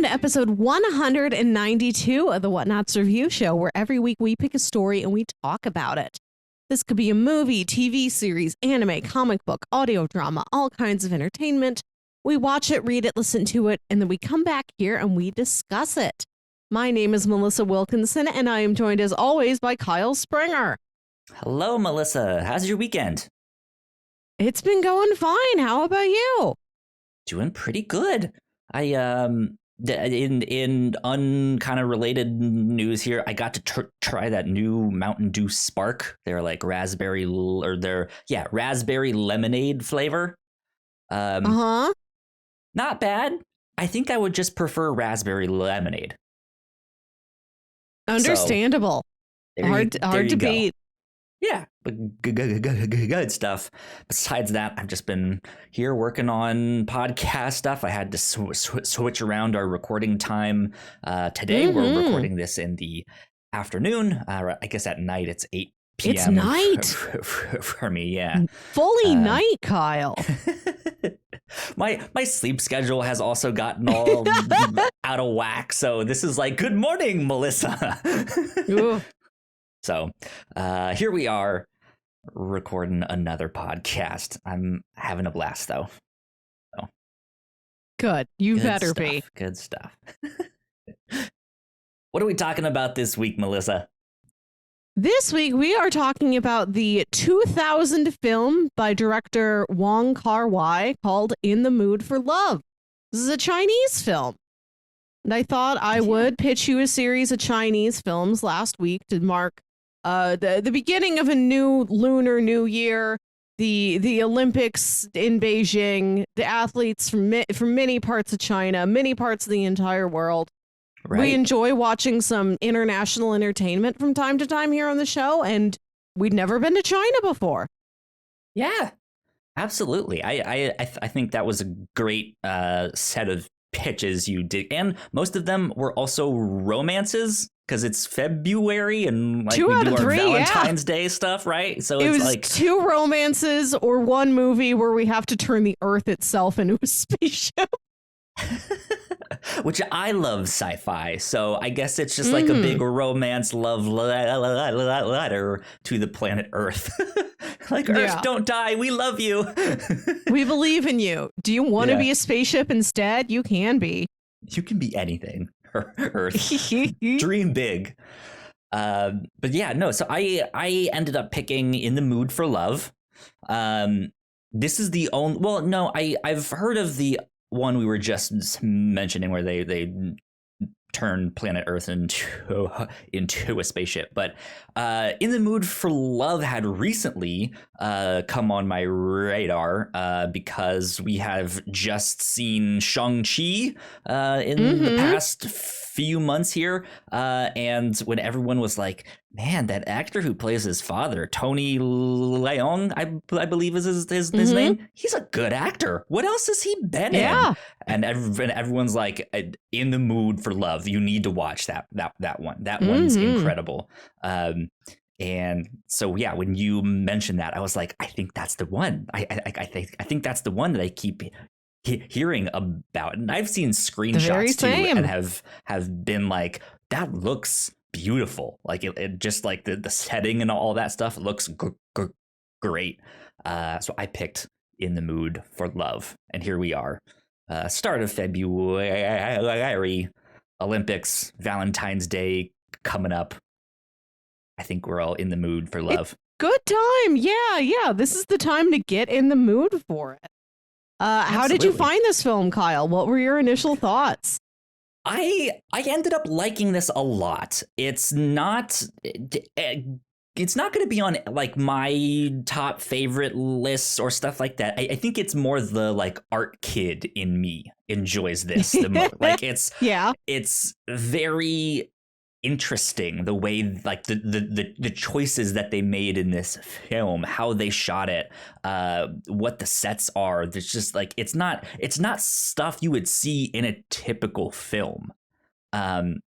to episode 192 of the Whatnauts Review Show, where every week we pick a story and we talk about it. This could be a movie, TV series, anime, comic book, audio drama, all kinds of entertainment. We watch it, read it, listen to it, and then we come back here and we discuss it. My name is Melissa Wilkinson, and I am joined as always by Kyle Springer. Hello, Melissa. How's your weekend? It's been going fine. How about you? Doing pretty good. I in kind of related news here, I got to try that new Mountain Dew Spark. They're like raspberry lemonade flavor. Not bad. I think I would just prefer raspberry lemonade. Understandable. So, hard to beat. Yeah, but good stuff. Besides that, I've just been here working on podcast stuff. I had to switch around our recording time. Today, we're recording this in the afternoon. I guess at night it's 8 p.m. It's night. For me, yeah. Fully night, Kyle. My sleep schedule has also gotten all out of whack. So this is like, good morning, Melissa. So here we are recording another podcast. I'm having a blast, though. So, good. You better be. Good stuff. What are we talking about this week, Melissa? This week, we are talking about the 2000 film by director Wong Kar-wai called In the Mood for Love. This is a Chinese film. And I thought I would pitch you a series of Chinese films last week to mark the beginning of a new Lunar New Year, the Olympics in Beijing, the athletes from many parts of China, many parts of the entire world. Right. We enjoy watching some international entertainment from time to time here on the show, and we'd never been to China before. Yeah, absolutely. I think that was a great set of pitches you did, and most of them were also romances. Because it's February and like we do our Valentine's Day stuff, right? So it's like 2 romances or 1 movie where we have to turn the Earth itself into a spaceship. Which I love sci-fi, so I guess it's just like a big romance love letter to the planet Earth. Like, Earth, don't die. We love you. We believe in you. Do you want to be a spaceship instead? You can be. You can be anything. Earth. Dream big. But yeah, no, so I ended up picking In the Mood for Love. This is the only, well, no, I've heard of the one we were just mentioning where they turn planet Earth into a spaceship. But In the Mood for Love had recently come on my radar because we have just seen Shang-Chi in the past few months here. And when everyone was like, man, that actor who plays his father, Tony Leung, I believe is his name. He's a good actor. What else has he been in? And everyone's like, In the Mood for Love. You need to watch that one. That one's incredible. And so, yeah, when you mentioned that, I was like, I think that's the one. I think that's the one that I keep hearing about. And I've seen screenshots too, and have been like, that looks beautiful. Like it just like the setting and all that stuff looks great. So I picked In the Mood for Love, and here we are. Start of February, Olympics, Valentine's Day coming up. I think we're all in the mood for love. Good time. Yeah. This is the time to get in the mood for it. How did you find this film, Kyle? What were your initial thoughts? I ended up liking this a lot. It's not going to be on like my top favorite lists or stuff like that. I think it's more the like art kid in me enjoys this the most. Like it's very interesting the way like the choices that they made in this film, how they shot it, what the sets are. There's just like it's not stuff you would see in a typical film. And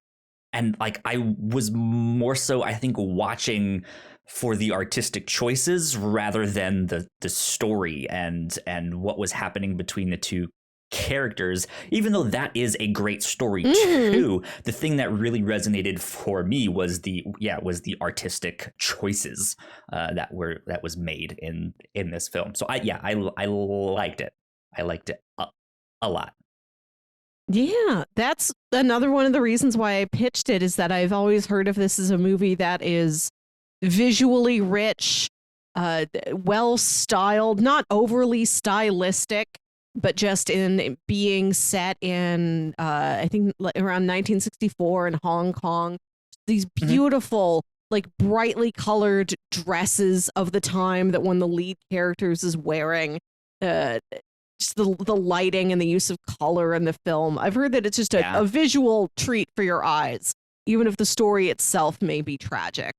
like I was more so, I think, watching for the artistic choices rather than the story and what was happening between the two characters, even though that is a great story too. The thing that really resonated for me was the artistic choices that was made in this film. So I liked it. I liked it a lot. Yeah, that's another one of the reasons why I pitched it, is that I've always heard of this as a movie that is visually rich, well styled, not overly stylistic, but just in being set in, I think around 1964 in Hong Kong. These beautiful, like brightly colored dresses of the time that one of the lead characters is wearing. Just the lighting and the use of color in the film. I've heard that it's just a visual treat for your eyes, even if the story itself may be tragic.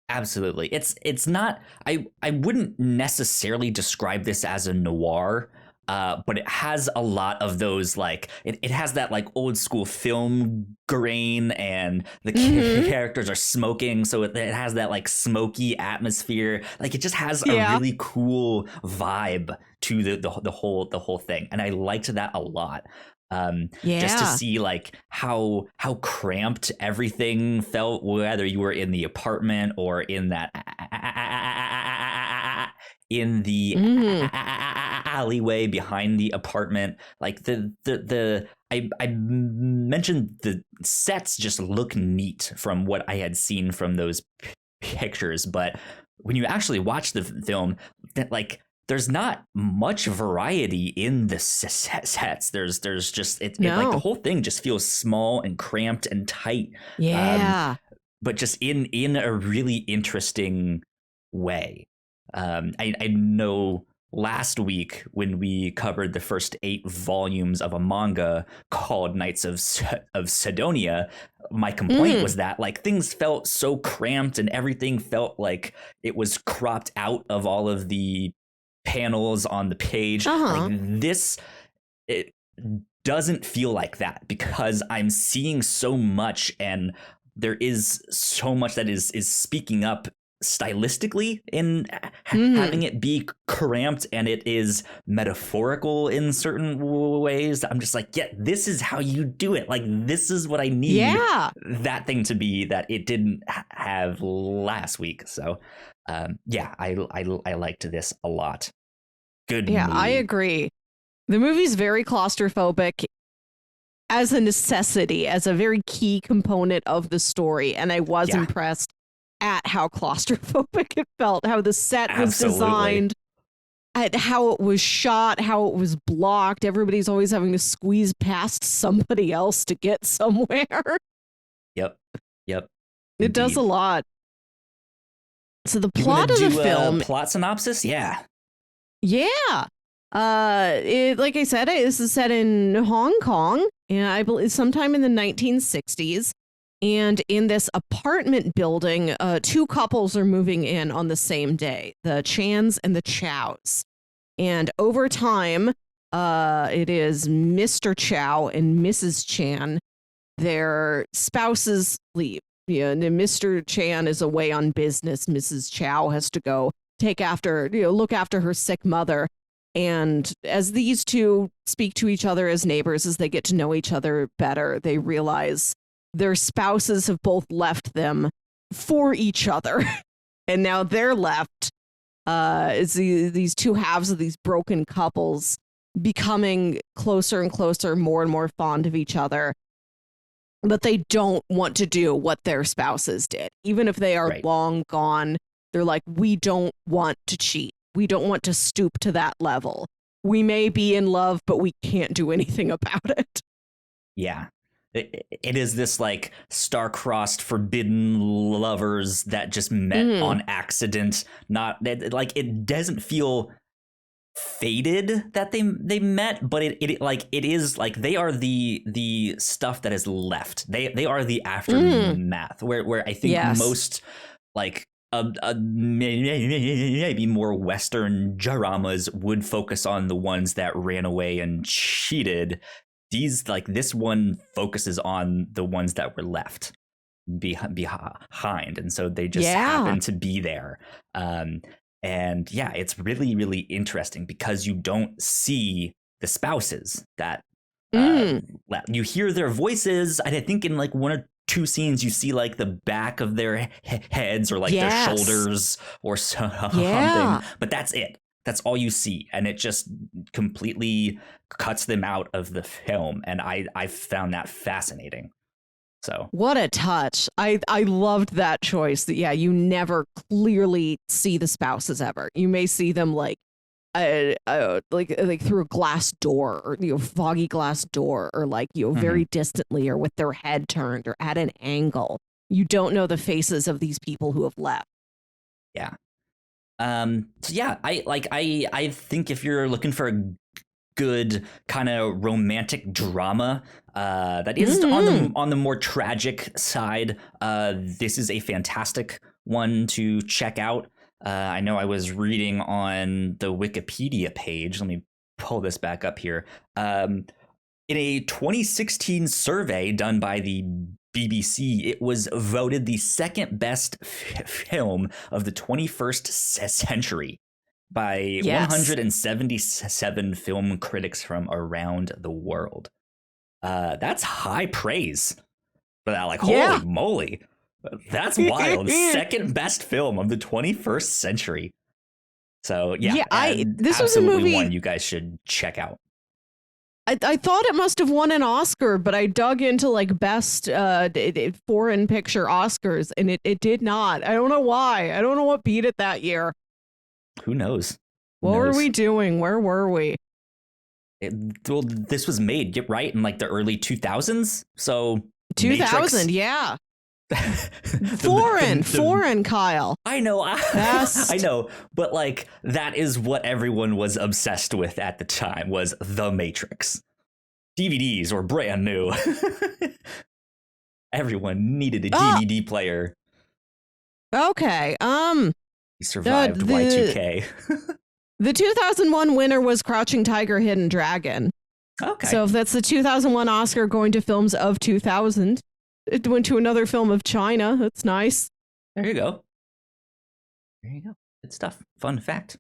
Absolutely. It's not, I wouldn't necessarily describe this as a noir, but it has a lot of those, like, it has that like old school film grain, and the characters are smoking, so it has that like smoky atmosphere. Like, it just has a really cool vibe to the whole thing, and I liked that a lot. Just to see like how cramped everything felt, whether you were in the apartment or in that in the alleyway behind the apartment. Like I mentioned the sets just look neat from what I had seen from those pictures, but when you actually watch the film, that like there's not much variety in the sets. There's just it like the whole thing just feels small and cramped and tight. But just in a really interesting way. I know last week when we covered the first 8 volumes of a manga called Knights of Sidonia, my complaint was that like things felt so cramped and everything felt like it was cropped out of all of the panels on the page. Like this, it doesn't feel like that, because I'm seeing so much, and there is so much that is speaking up stylistically in having it be cramped, and it is metaphorical in certain ways. I'm just like, yeah, this is how you do it. Like, this is what I need that thing to be that it didn't have last week. So I liked this a lot. Good movie. I agree. The movie's very claustrophobic as a necessity, as a very key component of the story, and I was impressed at how claustrophobic it felt, how the set was designed, at how it was shot, how it was blocked. Everybody's always having to squeeze past somebody else to get somewhere. Yep. It does a lot. So the plot of the film, plot synopsis, like I said, this is set in Hong Kong, and I believe sometime in the 1960s. And in this apartment building, 2 couples are moving in on the same day, the Chans and the Chows. And over time, it is Mr. Chow and Mrs. Chan. Their spouses leave. And Mr. Chan is away on business. Mrs. Chow has to go look after her sick mother. And as these two speak to each other as neighbors, as they get to know each other better, they realize their spouses have both left them for each other. And now they're left as these two halves of these broken couples becoming closer and closer, more and more fond of each other. But they don't want to do what their spouses did. Even if they are long gone, they're like, we don't want to cheat. We don't want to stoop to that level. We may be in love, but we can't do anything about it. Yeah. It is this like star-crossed forbidden lovers that just met on accident. Not like, it doesn't feel fated that they met, but it is like they are the stuff that is left. They are the aftermath where I think most like maybe more Western dramas would focus on the ones that ran away and cheated. This one focuses on the ones that were left behind, and so they just happen to be there. And it's really, really interesting because you don't see the spouses that Mm. you hear their voices. And I think in like one or two scenes you see like the back of their heads or like their Yes. shoulders or something. Yeah. But that's it. That's all you see, and it just completely cuts them out of the film. And I found that fascinating. So What a touch. I loved that choice. That yeah, you never clearly see the spouses ever. You may see them like through a glass door, or foggy glass door, or like very distantly, or with their head turned or at an angle. You don't know the faces of these people who have left. Yeah. So yeah, I think if you're looking for a good kind of romantic drama that is on the more tragic side, this is a fantastic one to check out. I know I was reading on the Wikipedia page. Let me pull this back up here. In a 2016 survey done by the BBC, it was voted the second best film of the 21st century by 177 film critics from around the world. That's high praise for that. Like, holy moly. That's wild. Second best film of the 21st century. So yeah, this was a movie one you guys should check out. I thought it must have won an Oscar, but I dug into like best foreign picture Oscars, and it did not. I don't know why. I don't know what beat it that year. Who knows? What were we doing? Where were we? Well, this was made right in like the early 2000s. So 2000, yeah. Foreign, Kyle. I know, I know, but like that is what everyone was obsessed with at the time, was The Matrix. DVDs were brand new. Everyone needed a DVD player. Okay. He survived Y2K. The 2001 winner was Crouching Tiger, Hidden Dragon. Okay. So if that's the 2001 Oscar going to films of 2000. It went to another film of China. That's nice. There you go. There you go. Good stuff. Fun fact.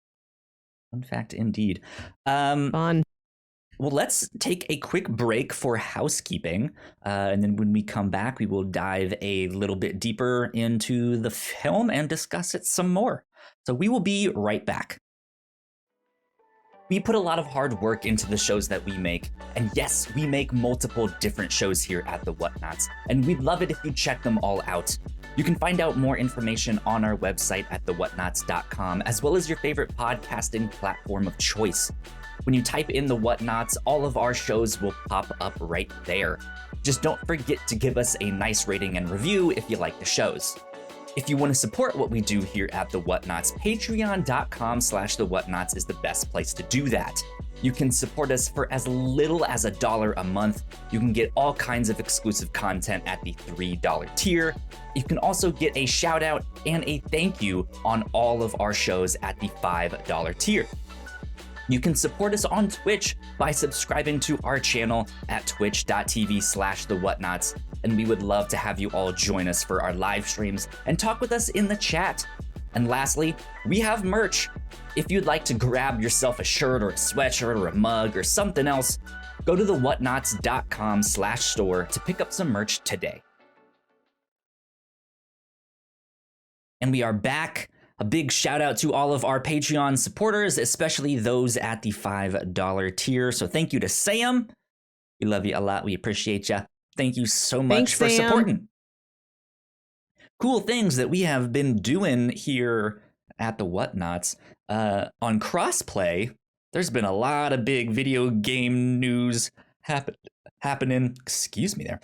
Fun fact indeed. Fun. Well, let's take a quick break for housekeeping. And then when we come back, we will dive a little bit deeper into the film and discuss it some more. So we will be right back. We put a lot of hard work into the shows that we make, and yes, we make multiple different shows here at the Whatnauts, and we'd love it if you check them all out. You can find out more information on our website at thewhatnauts.com, as well as your favorite podcasting platform of choice. When you type in the Whatnauts, all of our shows will pop up right there. Just don't forget to give us a nice rating and review if you like the shows. If you want to support what we do here at The Whatnauts, patreon.com/thewhatnauts is the best place to do that. You can support us for as little as $1 a month. You can get all kinds of exclusive content at the $3 tier. You can also get a shout out and a thank you on all of our shows at the $5 tier. You can support us on Twitch by subscribing to our channel at twitch.tv/thewhatnauts. And we would love to have you all join us for our live streams and talk with us in the chat. And lastly, we have merch. If you'd like to grab yourself a shirt or a sweatshirt or a mug or something else, go to thewhatnauts.com/store to pick up some merch today. And we are back. A big shout out to all of our Patreon supporters, especially those at the $5 tier. So thank you to Sam. We love you a lot. We appreciate you. Thank you so much for supporting. Cool things that we have been doing here at the Whatnauts. On crossplay, there's been a lot of big video game news happening. Excuse me there.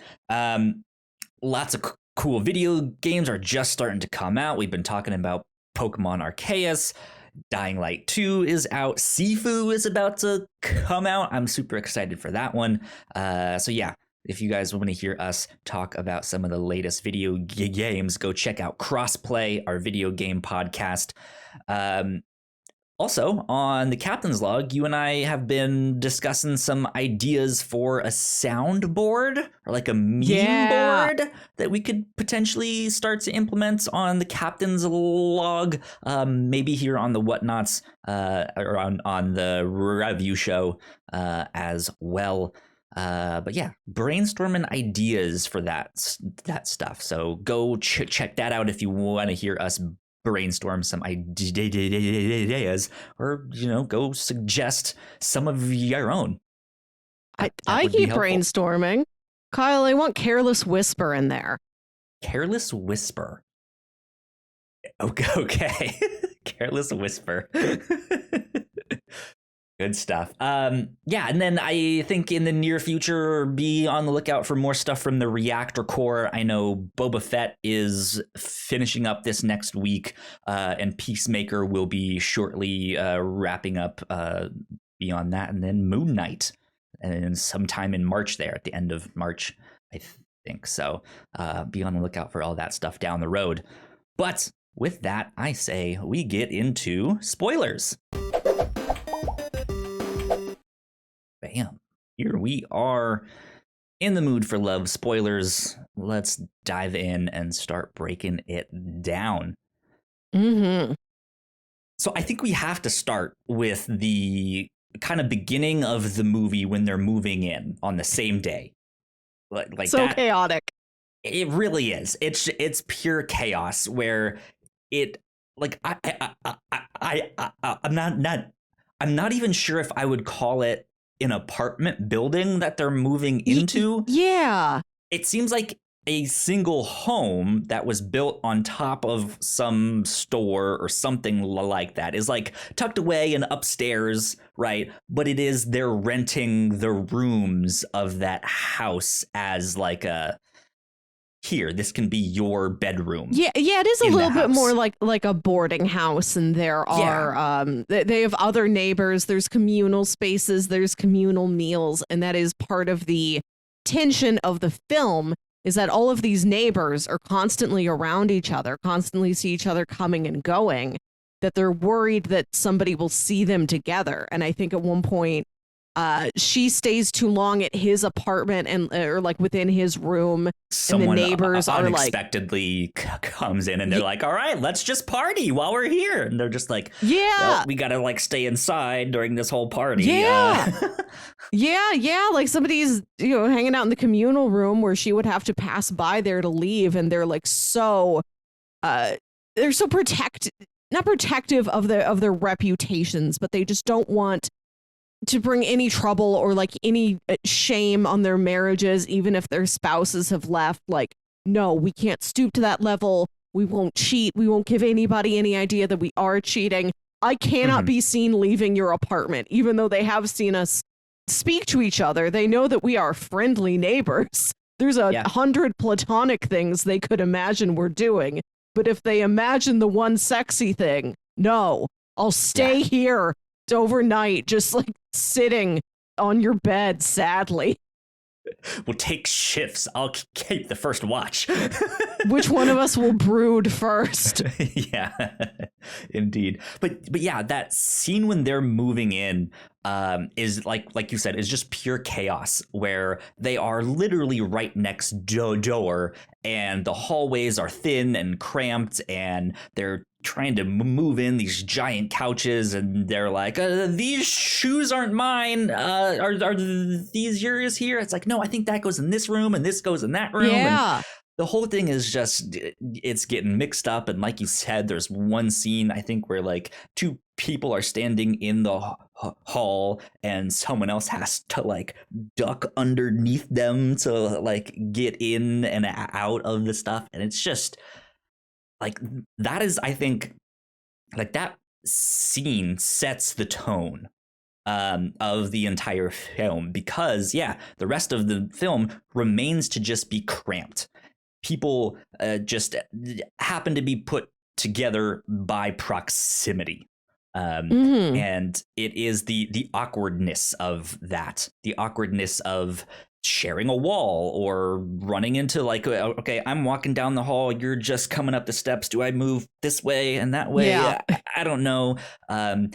Lots of cool video games are just starting to come out. We've been talking about Pokemon Arceus. Dying Light 2 is out. Sifu is about to come out. I'm super excited for that one. So yeah, if you guys want to hear us talk about some of the latest video games, go check out Crossplay, our video game podcast. Also, on the captain's log, you and I have been discussing some ideas for a soundboard or like a meme board that we could potentially start to implement on the captain's log, maybe here on the Whatnauts or on the review show as well. But yeah, brainstorming ideas for that stuff. So go check that out if you want to hear us brainstorm some ideas, or go suggest some of your own. I keep brainstorming. Kyle, I want Careless Whisper in there. Careless Whisper. Okay. Careless Whisper. Good stuff. Yeah, and then I think in the near future, be on the lookout for more stuff from the Reactor Core. I know Boba Fett is finishing up this next week, and Peacemaker will be shortly wrapping up beyond that, and then Moon Knight, and sometime in March there, at the end of March, I think. So be on the lookout for all that stuff down the road. But with that, I say we get into spoilers. Bam. Here we are in the mood for love spoilers. Let's dive in and start breaking it down. Mm-hmm. So I think we have to start with the kind of beginning of the movie when they're moving in on the same day. Like so that, chaotic. It really is. It's pure chaos where it like I'm not even sure if I would call it an apartment building that they're moving into. Yeah. It seems like a single home that was built on top of some store or something like that, is like tucked away and upstairs, right? But they're renting the rooms of that house as like this can be your bedroom. Yeah, it is a little bit more like a boarding house, and there are they have other neighbors, there's communal spaces, there's communal meals, and that is part of the tension of the film, is that all of these neighbors are constantly around each other, constantly see each other coming and going, that they're worried that somebody will see them together. And I think at one point she stays too long at his apartment or like within his room. Someone and the neighbors unexpectedly comes in and they're like, all right, let's just party while we're here. And they're just like, well, we got to like stay inside during this whole party. Yeah. Like somebody's, hanging out in the communal room where she would have to pass by there to leave. And they're like, they're so not protective of their reputations, but they just don't want to bring any trouble or like any shame on their marriages, even if their spouses have left. Like, no, we can't stoop to that level. We won't cheat. We won't give anybody any idea that we are cheating. I cannot be seen leaving your apartment, even though they have seen us speak to each other. They know that we are friendly neighbors. There's 100 platonic things they could imagine we're doing. But if they imagine the one sexy thing, no, I'll stay here overnight, just like sitting on your bed, sadly. We'll take shifts. I'll keep the first watch. Which one of us will brood first? Yeah, indeed. But yeah, that scene when they're moving in is like you said, is just pure chaos, where they are literally right next door, and the hallways are thin and cramped, and they're trying to move in these giant couches, and they're like, these shoes aren't mine. Are these yours here? It's like, no, I think that goes in this room and this goes in that room. Yeah. And the whole thing is just, it's getting mixed up. And like you said, there's one scene, I think, where like two people are standing in the hall and someone else has to like duck underneath them to like get in and out of the stuff. And it's just like, that is, I think, like that scene sets the tone of the entire film, because the rest of the film remains to just be cramped. People just happen to be put together by proximity. And it is the awkwardness of that, the awkwardness of sharing a wall or running into like, okay, I'm walking down the hall, you're just coming up the steps, do I move this way and that way? Yeah. I don't know. And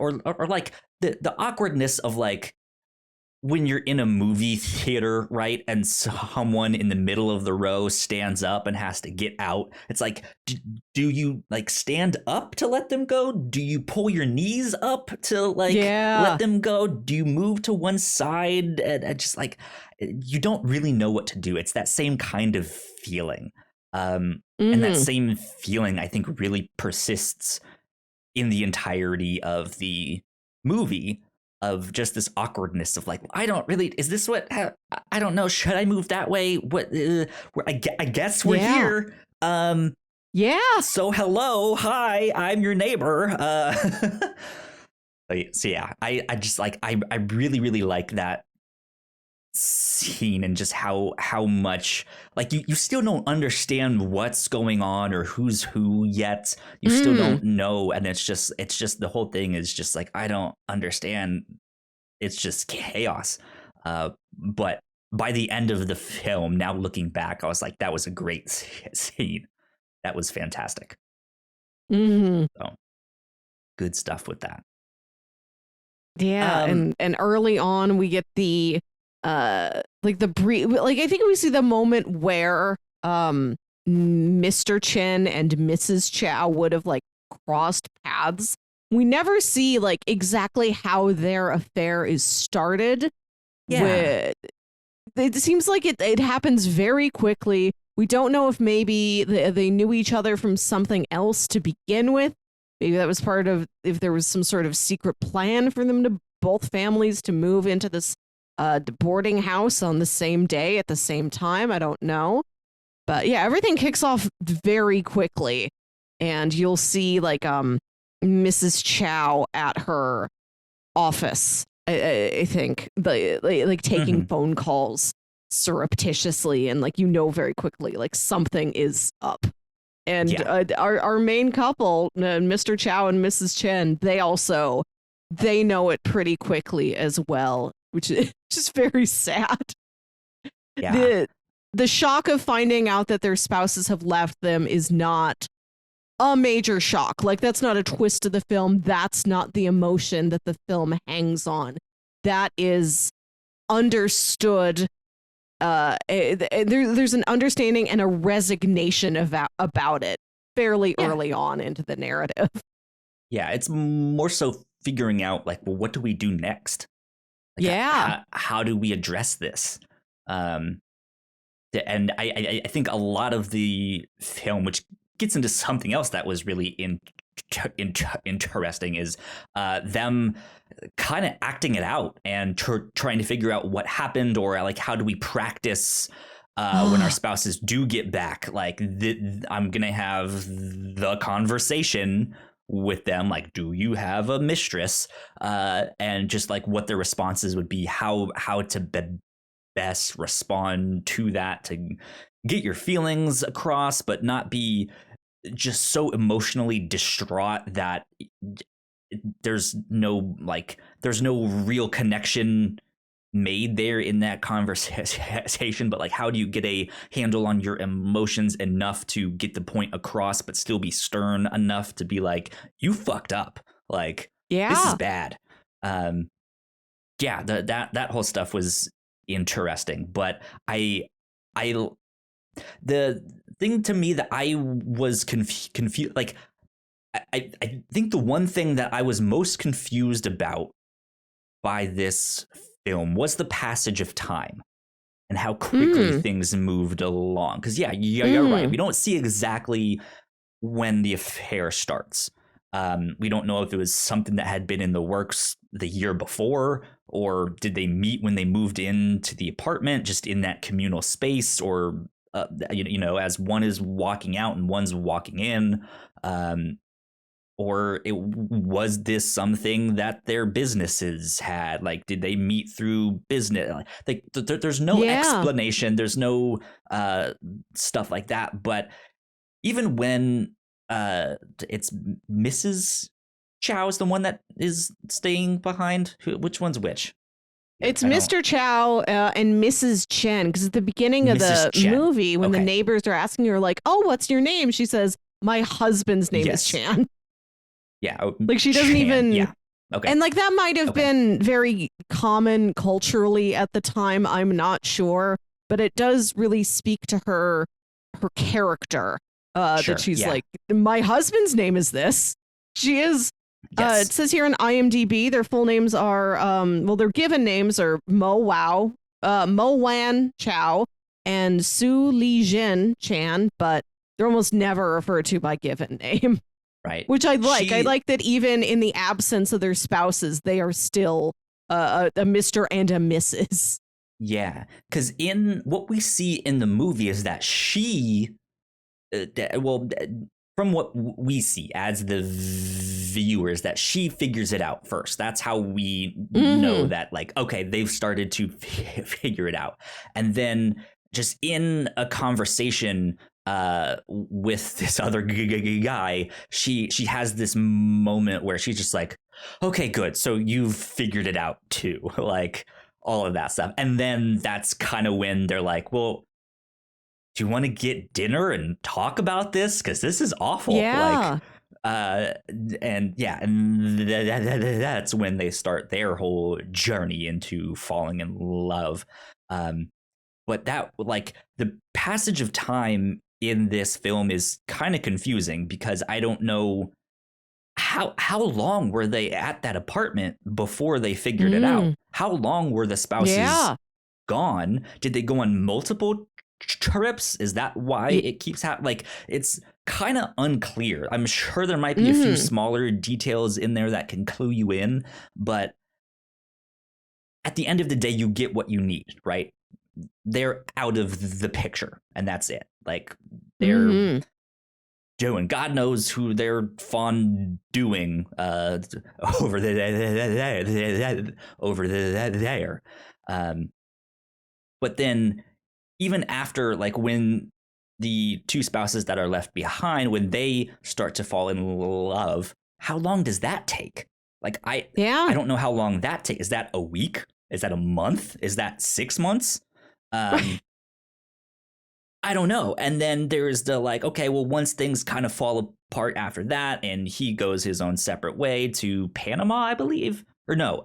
or like the awkwardness of like when you're in a movie theater, right, and someone in the middle of the row stands up and has to get out. It's like, do you like stand up to let them go? Do you pull your knees up to like let them go? Do you move to one side? And just like, you don't really know what to do. It's that same kind of feeling. And that same feeling, I think, really persists in the entirety of the movie, of just this awkwardness of like, I don't really, is this what, I don't know, should I move that way? What, I guess we're here. So hello, hi, I'm your neighbor. So yeah, I just like, I really, really like that scene, and just how much like you still don't understand what's going on or who's who yet. You still don't know, and it's just the whole thing is just like, I don't understand. It's just chaos. But by the end of the film, now looking back, I was like, that was a great scene. That was fantastic. So good stuff with that. And early on we get the like the brief, like I think we see the moment where Mr. Chen and Mrs. Chow would have like crossed paths. We never see like exactly how their affair is started. It seems like it happens very quickly. We don't know if maybe they knew each other from something else to begin with. Maybe that was part of, if there was some sort of secret plan for them to, both families, to move into this boarding house on the same day at the same time. I don't know. But yeah, everything kicks off very quickly. And you'll see like Mrs. Chow at her office, I think, like taking phone calls surreptitiously, and like, very quickly, like something is up. And our main couple, Mr. Chow and Mrs. Chen, they know it pretty quickly as well, which is just very sad. Yeah. The shock of finding out that their spouses have left them is not a major shock. Like, that's not a twist of the film. That's not the emotion that the film hangs on. That is understood. There's an understanding and a resignation about it fairly early on into the narrative. Yeah, it's more so figuring out like, well, what do we do next? Like, how do we address this? And I think a lot of the film, which gets into something else that was really interesting, is them kind of acting it out and trying to figure out what happened, or like, how do we practice when our spouses do get back? Like, I'm gonna have the conversation with them, like, do you have a mistress? And just like what their responses would be, how to best respond to that, to get your feelings across, but not be just so emotionally distraught that there's no real connection made there in that conversation. But like, how do you get a handle on your emotions enough to get the point across, but still be stern enough to be like, you fucked up, like, this is bad. That whole stuff was interesting. But the thing to me that I was confused, like, I think the one thing that I was most confused about by this film was the passage of time and how quickly things moved along. Because you're right. We don't see exactly when the affair starts. We don't know if it was something that had been in the works the year before, or did they meet when they moved into the apartment, just in that communal space, or as one is walking out and one's walking in, or was this something that their businesses had? Like, did they meet through business? Like, there's no explanation. There's no stuff like that. But even when it's Mrs. Chow is the one that is staying behind, which one's which? here? It's Mr. Chow and Mrs. Chen, because at the beginning of Mrs. the Chen. movie, when the Okay. neighbors are asking her, like, "Oh, what's your name?" She says, "My husband's name is Yes. Chan." Yeah. Like, she doesn't Chan. even. Yeah. Okay. And like that might have Okay. been very common culturally at the time. I'm not sure, but it does really speak to her character. Sure, That she's yeah. like, my husband's name is this. She is. Yes. It says here in IMDb, their full names are well, their given names are Mo Wan Chow, and Su Li Jin Chan, but they're almost never referred to by given name. Right. Which I like. I like that even in the absence of their spouses, they are still a Mr. and a Mrs. Yeah, because in what we see in the movie is that she, from what we see as the viewers, that she figures it out first. That's how we know that, like, okay, they've started to figure it out. And then just in a conversation with this other guy, she has this moment where she's just like, okay, good, so you've figured it out too, like all of that stuff. And then that's kind of when they're like, well, do you want to get dinner and talk about this, because this is awful? Yeah. And that's when they start their whole journey into falling in love. But that, like, the passage of time in this film is kind of confusing, because I don't know how long were they at that apartment before they figured it out. How long were the spouses gone? Did they go on multiple trips? Is that why it keeps happening? Like, it's kind of unclear. I'm sure there might be a few smaller details in there that can clue you in, but at the end of the day, you get what you need, right? They're out of the picture, and that's it. Like, they're doing God knows who they're doing over there. But then, even after, like, when the two spouses that are left behind, when they start to fall in love, how long does that take? Like, I don't know how long that takes. Is that a week? Is that a month? Is that 6 months? I don't know. And then there's the, like, okay, well, once things kind of fall apart after that, and he goes his own separate way to Panama, I believe, or no,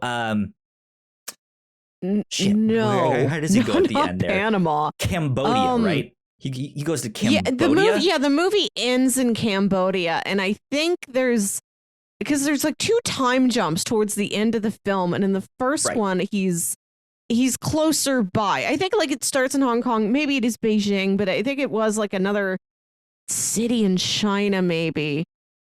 shit, no, where does he go at the end there? Panama, Cambodia, right? He goes to Cambodia. The movie ends in Cambodia, and I think because there's like two time jumps towards the end of the film, and in the first one, he's closer by. I think, like, it starts in Hong Kong. Maybe it is Beijing, but I think it was like another city in China, maybe.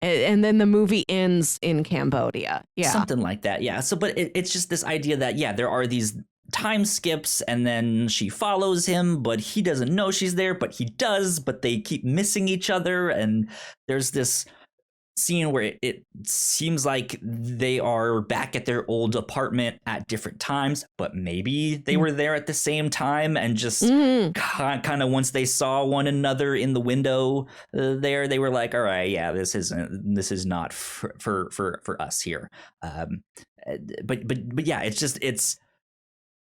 And then the movie ends in Cambodia. Yeah. Something like that. Yeah. So, but it's just this idea that, yeah, there are these time skips, and then she follows him, but he doesn't know she's there, but he does, but they keep missing each other. And there's this scene where it seems like they are back at their old apartment at different times, but maybe they were there at the same time, and just kind of once they saw one another in the window there, they were like, all right, yeah, this is not for us here. But yeah,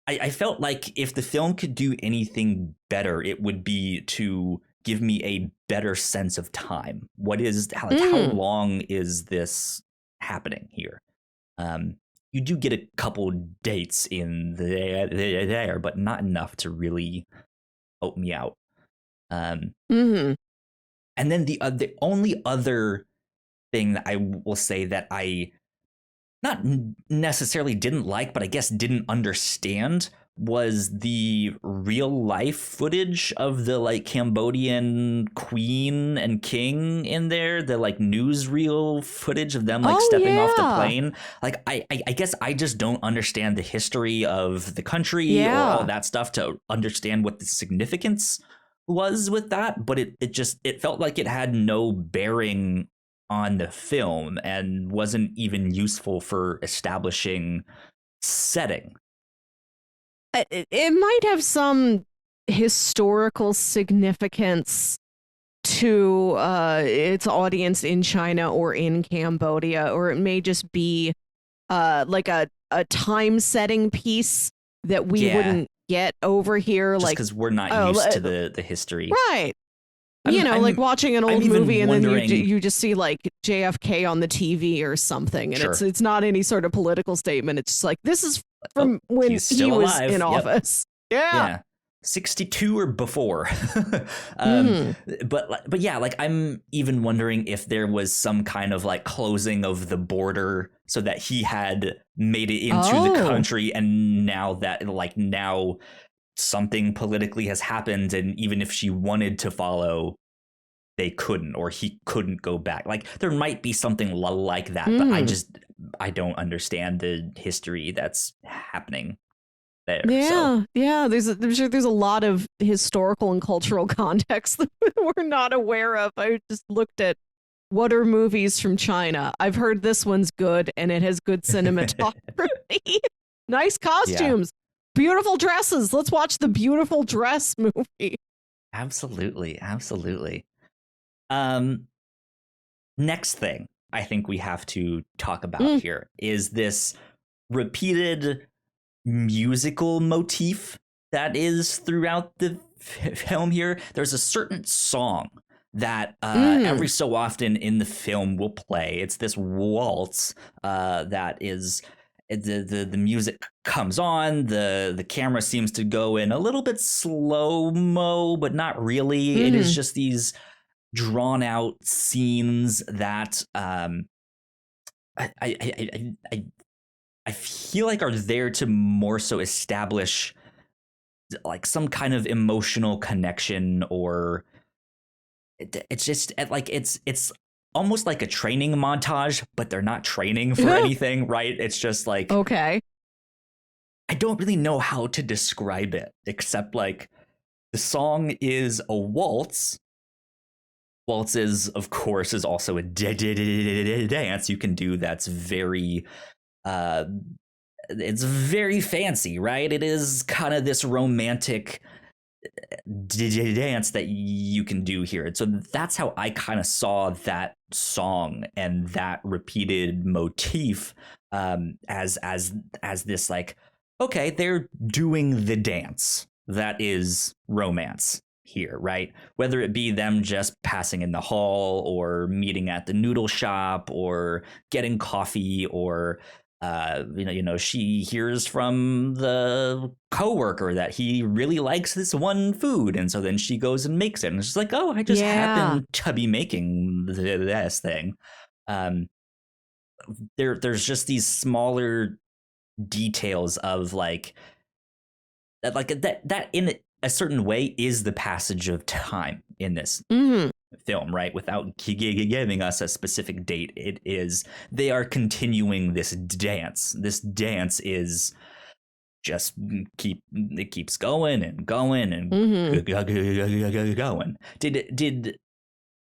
I felt like if the film could do anything better, it would be to give me a better sense of time. How long is this happening here? You do get a couple dates in there, but not enough to really open me out. And then the only other thing that I will say that I not necessarily didn't like, but I guess didn't understand, was the real life footage of the, like, Cambodian queen and king in there, the, like, newsreel footage of them, like, stepping off the plane. Like, I guess I just don't understand the history of the country or all that stuff to understand what the significance was with that. But it felt like it had no bearing on the film and wasn't even useful for establishing setting. It might have some historical significance to its audience in China or in Cambodia, or it may just be like a time setting piece that we wouldn't get over here. Just like because we're not used to the history. Right. Like watching an old movie and then you just see like JFK on the TV or something. And it's not any sort of political statement. It's just like, this is from when he was in office. Yeah. 62 or before. But yeah, like I'm even wondering if there was some kind of like closing of the border so that he had made it into the country, and now something politically has happened, and even if she wanted to follow, they couldn't, or he couldn't go back. Like there might be something like that, but I don't understand the history that's happening there. I'm sure there's a lot of historical and cultural context that we're not aware of. I just looked at what are movies from China. I've heard this one's good, and it has good cinematography, nice costumes. Beautiful dresses. Let's watch the beautiful dress movie. Absolutely. Next thing I think we have to talk about here is this repeated musical motif that is throughout the film here. There's a certain song that every so often in the film will play. It's this waltz that is... The music comes on, the camera seems to go in a little bit slow-mo, but not really. It is just these drawn out scenes that I feel like are there to more so establish like some kind of emotional connection, or it's just like it's almost like a training montage, but they're not training for anything, right? It's just like, okay, I don't really know how to describe it, except like the song is a waltz. Waltz is, of course, is also a dance you can do that's very, it's very fancy, right? It is kind of this romantic dance that you can do here. And so that's how I kind of saw that song and that repeated motif as this like, okay, they're doing the dance that is romance here, right? Whether it be them just passing in the hall or meeting at the noodle shop or getting coffee, or she hears from the coworker that he really likes this one food, and so then she goes and makes it, and it's like, oh, I just happen to be making this thing. There's just these smaller details of like that in a certain way is the passage of time in this film, right? Without giving us a specific date, it is they are continuing this dance. This dance is just keeps going and going and going. Did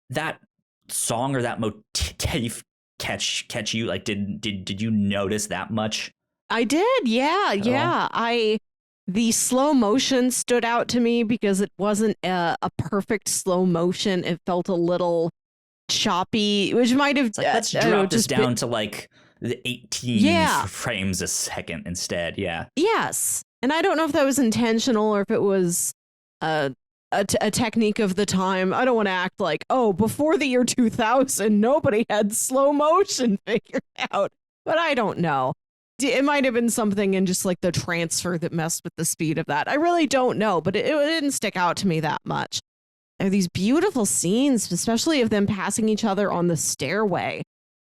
that song or that motif catch you? Like, did you notice that much? I did, yeah. The slow motion stood out to me because it wasn't a perfect slow motion. It felt a little choppy, which might have... let's drop this down to like the 18 frames a second instead, Yes. And I don't know if that was intentional or if it was a technique of the time. I don't want to act like, before the year 2000, nobody had slow motion figured out. But I don't know. It might have been something in just like the transfer that messed with the speed of that. I really don't know, but it didn't stick out to me that much. There are these beautiful scenes, especially of them passing each other on the stairway.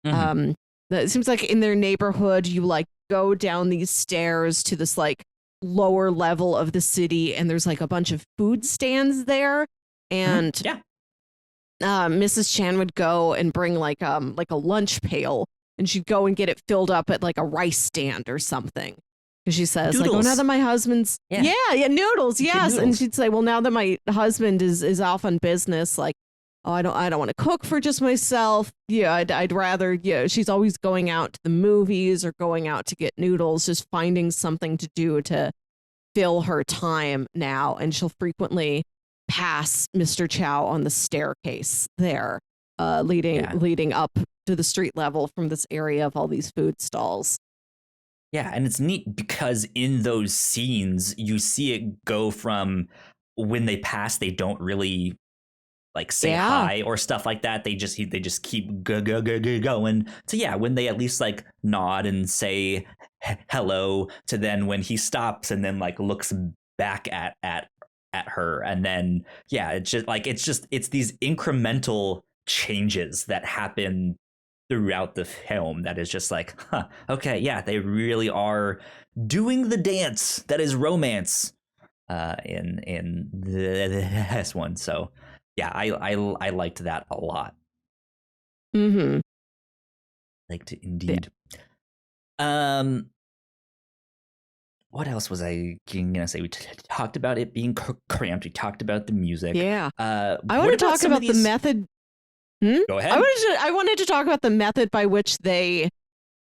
It seems like in their neighborhood, you like go down these stairs to this like lower level of the city, and there's like a bunch of food stands there. And Mrs. Chan would go and bring like a lunch pail. And she'd go and get it filled up at like a rice stand or something. Because she says, noodles. like, now that my husband's... noodles, yes. Noodles. And she'd say, well, now that my husband is off on business, like, I don't want to cook for just myself. I'd rather, she's always going out to the movies or going out to get noodles, just finding something to do to fill her time now. And she'll frequently pass Mr. Chow on the staircase there, leading up to the street level from this area of all these food stalls. Yeah, and it's neat because in those scenes you see it go from when they pass, they don't really like say Yeah. hi or stuff like that. They just keep going. So yeah, when they at least like nod and say hello to then when he stops and then like looks back at her, and then yeah, it's these incremental changes that happen throughout the film that is just like, huh, okay, yeah, they really are doing the dance that is romance in this one. So yeah, I liked that a lot. Mm-hmm. Liked it Yeah. indeed. What else was I gonna say? We talked about it being cramped. We talked about the music. Yeah. I What want to about talk some of about the these? method. Go ahead. I wanted to talk about the method by which they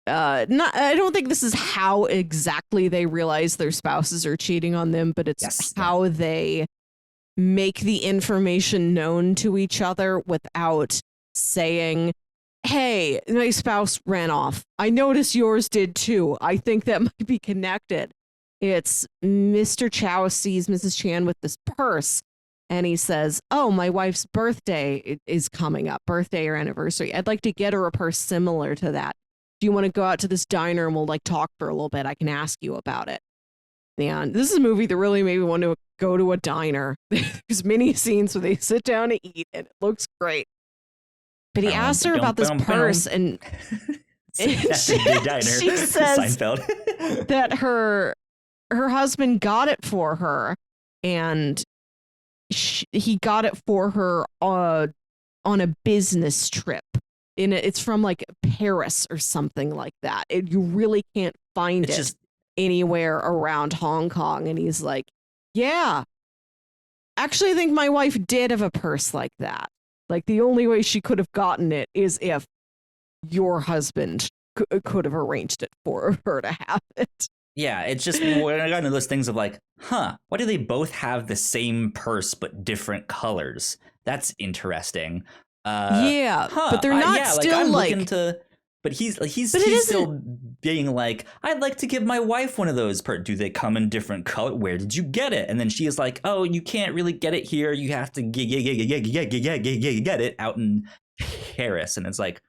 not I don't think this is how exactly they realize their spouses are cheating on them, but it's Yes, how they make the information known to each other without saying, "Hey, my spouse ran off. I noticed yours did too. I think that might be connected." It's Mr. Chow sees Mrs. Chan with this purse and he says, "Oh, my wife's birthday is coming up, birthday or anniversary. I'd like to get her a purse similar to that. Do you want to go out to this diner and we'll like talk for a little bit? I can ask you about it." And this is a movie that really made me want to go to a diner. There's many scenes where they sit down to eat and it looks great. But he asked her about this purse and she says Seinfeld. that her husband got it for her and he got it for her on a business trip. It's from like Paris or something like that. You really can't find It's it just anywhere around Hong Kong. And he's like, yeah, actually, I think my wife did have a purse like that. Like the only way she could have gotten it is if your husband could have arranged it for her to have it. yeah, it's just when I got into those things of like, huh, why do they both have the same purse but different colors? That's interesting. Yeah, but they're not yeah, still I'm like. looking to, but he's But still being like, I'd like to give my wife one of those. Do they come in different color? Where did you get it? And then she is like, oh, you can't really get it here. You have to get it out in Paris. And it's like,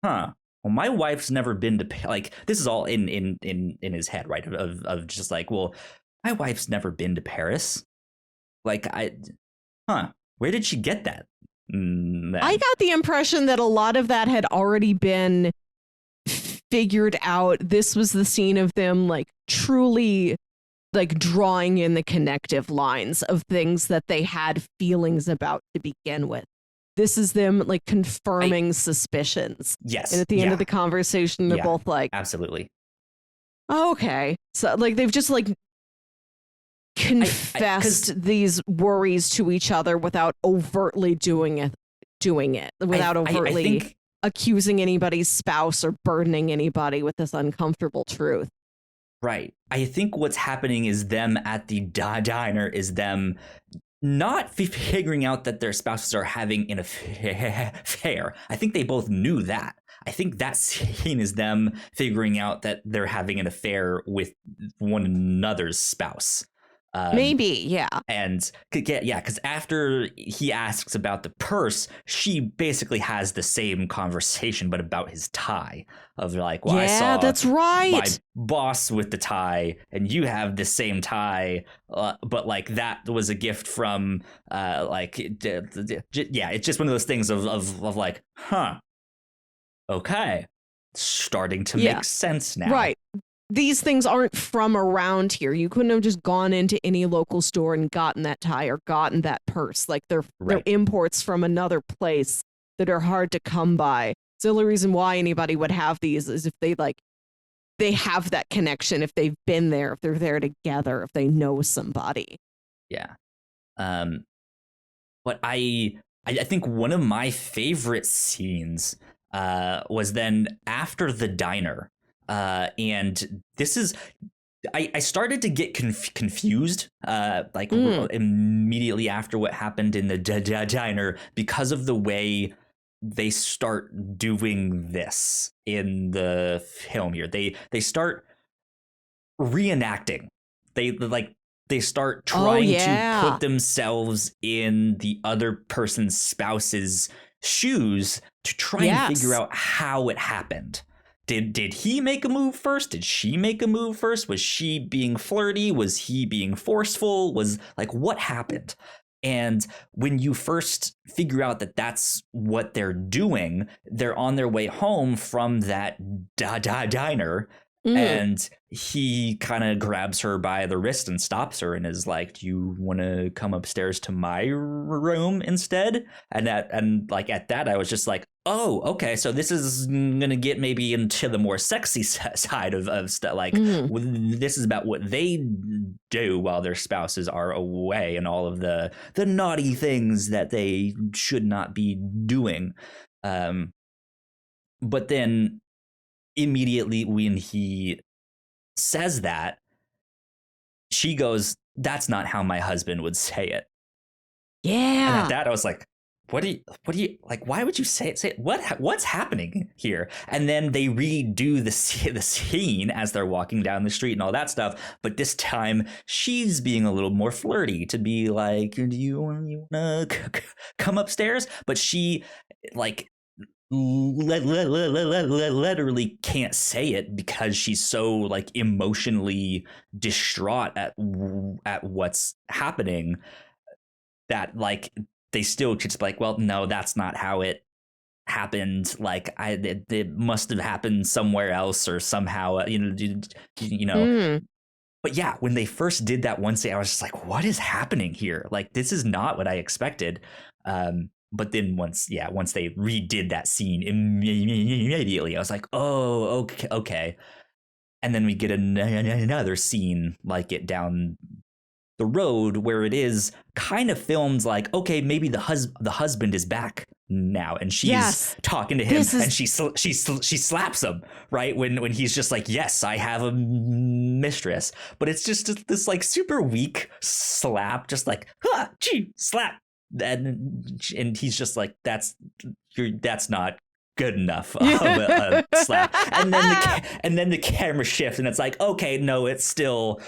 huh. Well, my wife's never been to like this is all in his head, right? Of just like, well, my wife's never been to Paris. Like where did she get that? I got the impression that a lot of that had already been figured out. This was the scene of them like truly like drawing in the connective lines of things that they had feelings about to begin with. This is them like confirming suspicions. Yes. And at the end of the conversation, they're both like, absolutely. Oh, okay. So like they've just like confessed these worries to each other without overtly doing it without overtly accusing anybody's spouse or burdening anybody with this uncomfortable truth. Right. I think what's happening is them at the diner is them not figuring out that their spouses are having an affair. I think they both knew that. I think that scene is them figuring out that they're having an affair with one another's spouse. Maybe, yeah. And yeah, because after he asks about the purse, she basically has the same conversation, but about his tie. Of like, well, I saw that's right. my boss with the tie, and you have the same tie, but like that was a gift from like, yeah, it's just one of those things of like, huh, okay, starting to make sense now, right? These things aren't from around here. You couldn't have just gone into any local store and gotten that tie or gotten that purse. Like they're imports from another place that are hard to come by. So the only reason why anybody would have these is if they have that connection, if they've been there, if they're there together, if they know somebody. Yeah. But I think one of my favorite scenes was then after the diner. And this is, I started to get confused, immediately after what happened in the diner because of the way they start doing this in the film here. They start reenacting. They start trying to put themselves in the other person's spouse's shoes to try and figure out how it happened. Did he make a move first? Did she make a move first? Was she being flirty? Was he being forceful? Was like, what happened? And when you first figure out that that's what they're doing, they're on their way home from that diner. And he kind of grabs her by the wrist and stops her and is like, do you want to come upstairs to my room instead? And at that, I was just like, oh, okay. So this is going to get maybe into the more sexy side of stuff. Like this is about what they do while their spouses are away and all of the naughty things that they should not be doing. But then immediately when he says that, she goes, that's not how my husband would say it. Yeah. And at that, I was like, what do you like? Why would you say it? What's happening here? And then they redo the scene as they're walking down the street and all that stuff. But this time she's being a little more flirty to be like, do you want to come upstairs? But she like literally can't say it because she's so like emotionally distraught at what's happening that like they still just like, well, no, that's not how it happened. Like it must have happened somewhere else or somehow, you know. But yeah, when they first did that one scene, I was just like, what is happening here? Like, this is not what I expected. But then once they redid that scene immediately, I was like, oh, okay. And then we get another scene like it down the road where it is kind of filmed like, okay, maybe the husband is back now and she's talking to him and she slaps him right when he's just like, yes, I have a mistress. But it's just this like super weak slap, just like slap. And he's just like, that's not good enough of a slap. And then the camera shifts and it's like, okay, no, it's still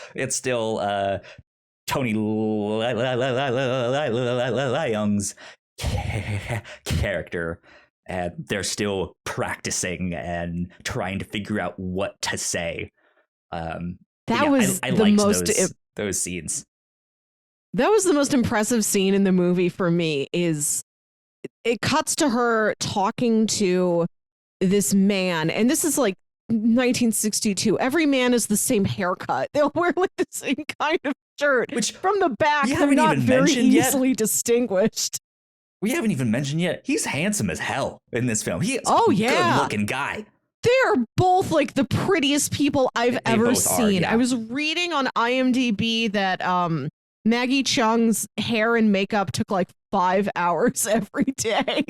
Tony Leung's character, and they're still practicing and trying to figure out what to say. I liked those scenes. That was the most impressive scene in the movie for me. Is it cuts to her talking to this man, and this is like 1962. Every man is the same haircut. They'll wear like the same kind of shirt, which from the back they're not very easily distinguished. We haven't even mentioned yet. He's handsome as hell in this film. He is a good-looking guy. They're both like the prettiest people I've ever seen. I was reading on IMDb that Maggie Cheung's hair and makeup took like 5 hours every day.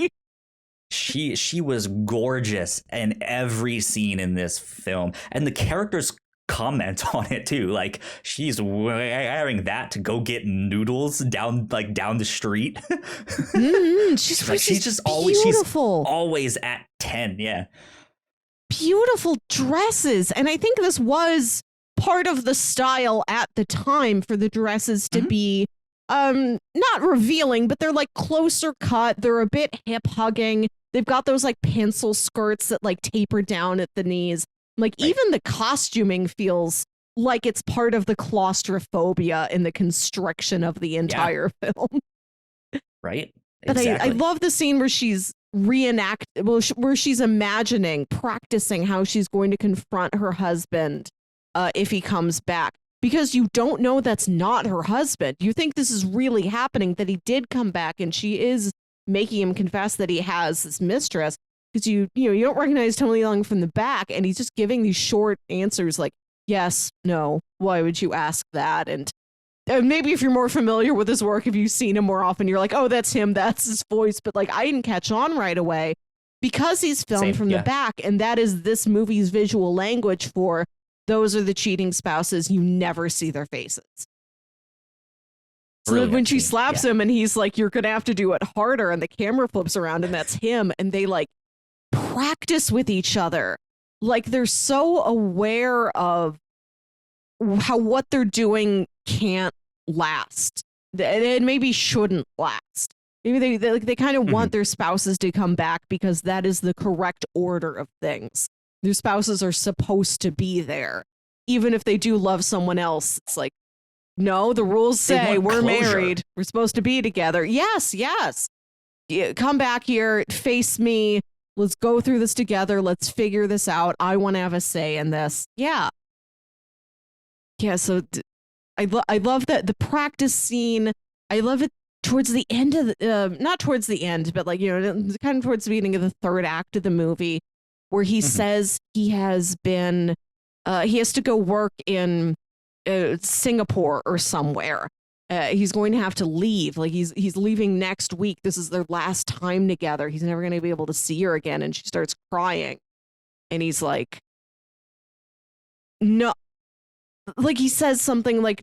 She was gorgeous in every scene in this film, and the characters comment on it too. Like, she's wearing that to go get noodles down the street. She's just always at 10. Yeah, beautiful dresses, and I think this was part of the style at the time for the dresses to be not revealing, but they're like closer cut. They're a bit hip hugging. They've got those like pencil skirts that like taper down at the knees. Like even the costuming feels like it's part of the claustrophobia in the constriction of the entire film. Right. But I love the scene where she's where she's practicing how she's going to confront her husband if he comes back. Because you don't know that's not her husband. You think this is really happening, that he did come back and she is making him confess that he has this mistress. Because you don't recognize Tony Leung from the back, and he's just giving these short answers like, yes, no, why would you ask that? And maybe if you're more familiar with his work, if you've seen him more often, you're like, oh, that's him, that's his voice. But like, I didn't catch on right away because he's filmed from the back, and that is this movie's visual language for those are the cheating spouses. You never see their faces. So when she slaps him and he's like, you're going to have to do it harder, and the camera flips around and that's him, and they like practice with each other. Like they're so aware of how what they're doing can't last. It maybe shouldn't last. Maybe they kind of want their spouses to come back because that is the correct order of things. Their spouses are supposed to be there. Even if they do love someone else, it's like, no, the rules say we're married. We're supposed to be together. Yes. Yeah, come back here, face me. Let's go through this together. Let's figure this out. I want to have a say in this. Yeah. Yeah, so I love that the practice scene. I love it towards the end of the, not towards the end, but like, kind of towards the beginning of the third act of the movie, where he says he has been, he has to go work in Singapore or somewhere. He's going to have to leave. Like he's leaving next week. This is their last time together. He's never going to be able to see her again. And she starts crying. And he's like, no, like he says something like,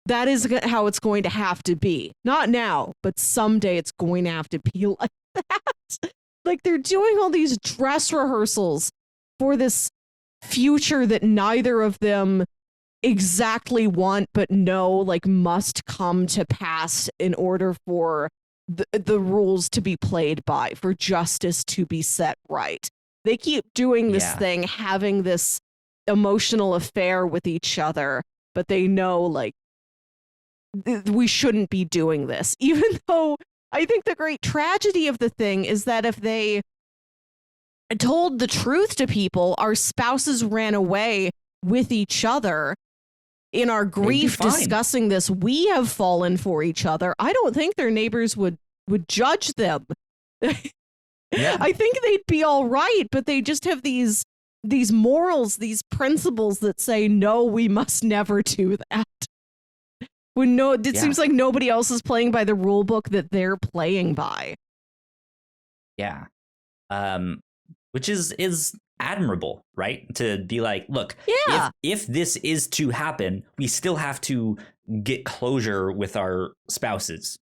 that is how it's going to have to be. Not now, but someday it's going to have to be like that. Like they're doing all these dress rehearsals for this future that neither of them exactly want, but know like must come to pass in order for the rules to be played by, for justice to be set right. They keep doing this thing, having this emotional affair with each other, but they know like we shouldn't be doing this, even though I think the great tragedy of the thing is that if they told the truth to people, our spouses ran away with each other. In our grief discussing this, we have fallen for each other. I don't think their neighbors would judge them. I think they'd be all right, but they just have these morals, these principles that say, no, we must never do that. When it seems like nobody else is playing by the rule book that they're playing by. Yeah. Which is admirable, right? To be like, look, if this is to happen, we still have to get closure with our spouses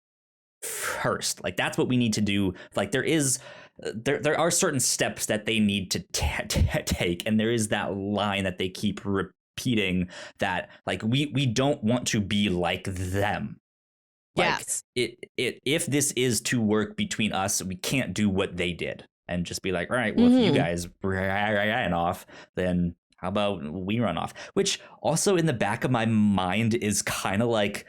first. Like that's what we need to do. Like there are certain steps that they need to take, and there is that line that they keep repeating that like we don't want to be like them. Like, yes. If this is to work between us, we can't do what they did. And just be like, all right, well, if you guys ran off, then how about we run off? Which also in the back of my mind is kind of like,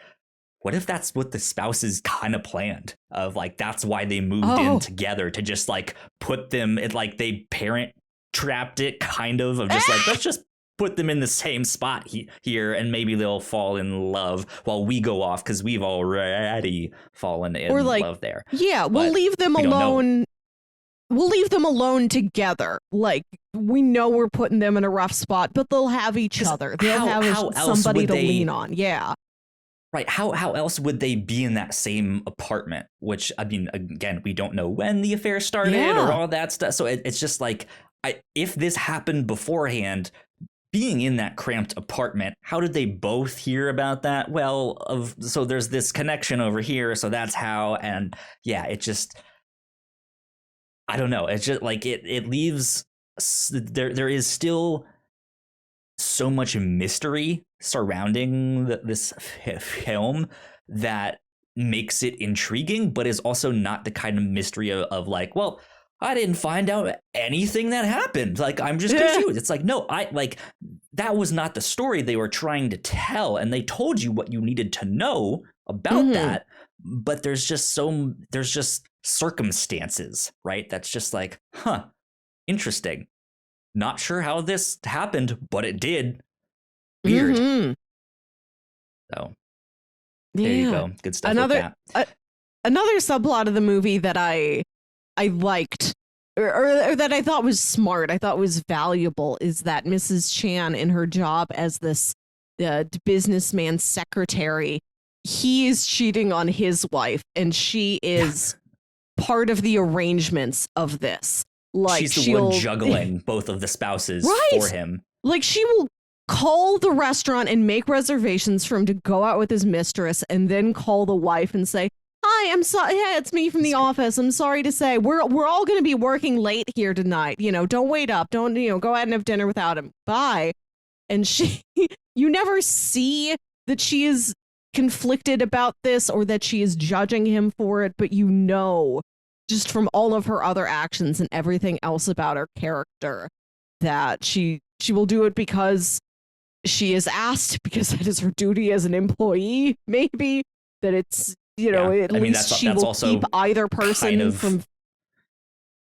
what if that's what the spouses kind of planned? Of like, that's why they moved in together, to just like put them, like they parent trapped it kind of just like, let's just put them in the same spot here and maybe they'll fall in love while we go off because we've already fallen in love there. Yeah, we'll leave them alone. We'll leave them alone together. Like, we know we're putting them in a rough spot, but they'll have each other. They'll have somebody to lean on. Yeah. Right. How else would they be in that same apartment? Which, I mean, again, we don't know when the affair started or all that stuff. So it's just like, if this happened beforehand, being in that cramped apartment, how did they both hear about that? Well, so there's this connection over here. So that's how. And yeah, it just... I don't know. It's just like it leaves there is still so much mystery surrounding this film that makes it intriguing, but is also not the kind of mystery of like, well, I didn't find out anything that happened. Like, I'm just confused. It's like, no, that was not the story they were trying to tell. And they told you what you needed to know about that. But there's just circumstances, right? That's just like, interesting. Not sure how this happened, but it did. Weird. So there you go. Good stuff. Another subplot of the movie that I liked or that I thought was smart, I thought was valuable, is that Mrs. Chan, in her job as this businessman's secretary, he is cheating on his wife, and she is part of the arrangements of this. Like, she's the one juggling both of the spouses for him. Like, she will call the restaurant and make reservations for him to go out with his mistress, and then call the wife and say, "Hi, I'm sorry. Yeah, it's me from the office. I'm sorry to say we're all going to be working late here tonight. Don't wait up. Don't go ahead and have dinner without him. Bye." And she, you never see that she is conflicted about this or that she is judging him for it, but you know, just from all of her other actions and everything else about her character, that she will do it because she is asked, because that is her duty as an employee, maybe, that it's, you know, at least she will keep either person from...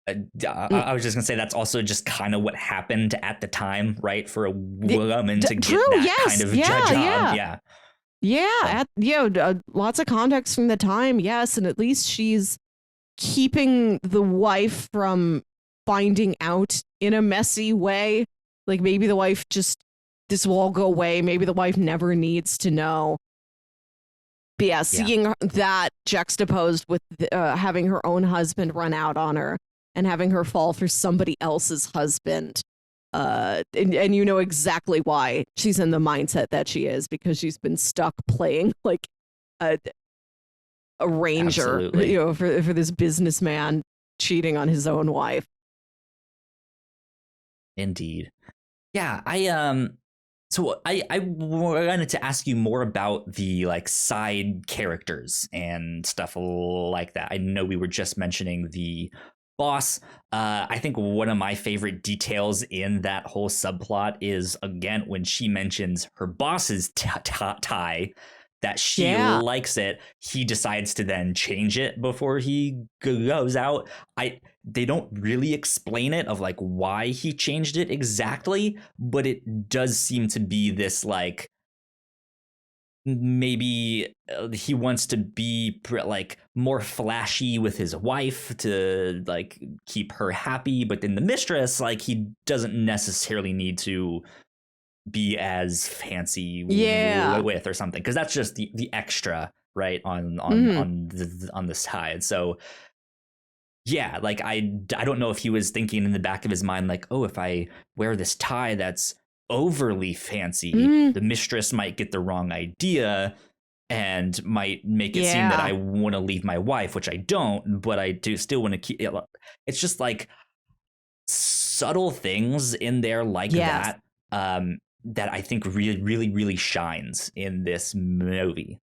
I was just gonna say that's also just kind of what happened at the time, right? For a woman to get that kind of job. Lots of context from the time, yes, and at least she's keeping the wife from finding out in a messy way. Like, maybe the wife just, this will all go away. Maybe the wife never needs to know. But yeah, seeing that juxtaposed with having her own husband run out on her and having her fall for somebody else's husband. And you know exactly why she's in the mindset that she is, because she's been stuck playing like a ranger, you know, for this businessman cheating on his own wife. Indeed. Yeah, I wanted to ask you more about the like side characters and stuff like that. I know we were just mentioning the boss. I think one of my favorite details in that whole subplot is, again, when she mentions her boss's tie, that she likes it. He decides to then change it before he goes out. They don't really explain it of like why he changed it exactly, but it does seem to be this like, maybe he wants to be like more flashy with his wife to like keep her happy, but then the mistress, like, he doesn't necessarily need to be as fancy with or something, because that's just the extra, right, on the side. So yeah, like I don't know if he was thinking in the back of his mind like, oh, if I wear this tie that's overly fancy, the mistress might get the wrong idea and might make it seem that I want to leave my wife, which I don't, but I do still want to keep it. It's just like subtle things in there like that, that I think really, really, really shines in this movie.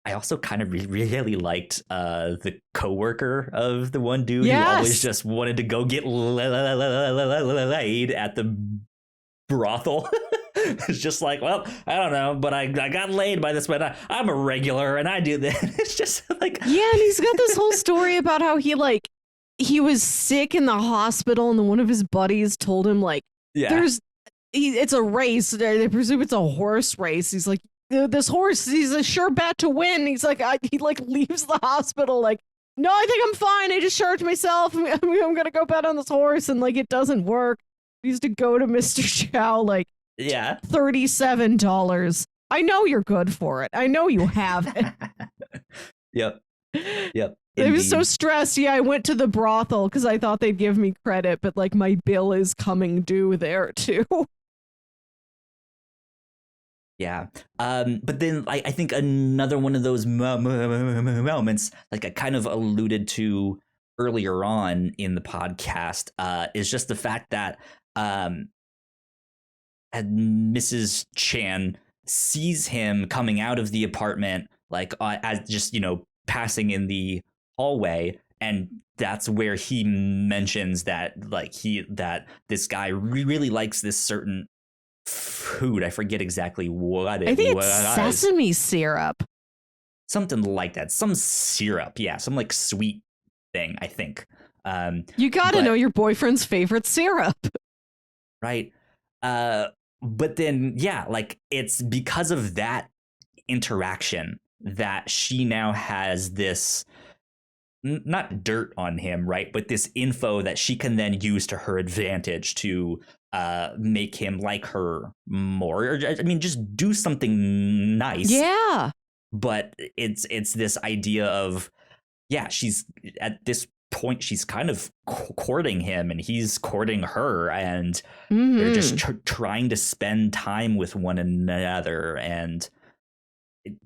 I also kind of really liked the coworker of the one dude who always just wanted to go get laid at the brothel. It's just like, well, I don't know, but I got laid by this one. I'm a regular and I do this. It's just like... Yeah, and he's got this whole story about how he was sick in the hospital and then one of his buddies told him like, it's a race. They presume it's a horse race. He's like, this horse, he's a sure bet to win. He's like, he leaves the hospital like, no, I think I'm fine. I just charged myself. I'm gonna go bet on this horse, and like it doesn't work. He used to go to Mr. Chow like $37. I know you're good for it. I know you have it. Yep. I was so stressed. Yeah, I went to the brothel because I thought they'd give me credit, but like my bill is coming due there too. Yeah. But then I think another one of those moments, like I kind of alluded to earlier on in the podcast, is just the fact that Mrs. Chan sees him coming out of the apartment, like as just, you know, passing in the hallway. And that's where he mentions that like that this guy really likes this certain food. I forget exactly what it was. I think it's sesame syrup. Something like that. Some syrup. Yeah. Some like sweet thing, I think. You got to know your boyfriend's favorite syrup. Right. But then, yeah, like it's because of that interaction that she now has this, not dirt on him, right? But this info that she can then use to her advantage to make him like her more. Or, I mean, just do something nice. Yeah. But it's this idea of, yeah, she's at this point, she's kind of courting him and he's courting her, and they're just trying to spend time with one another. And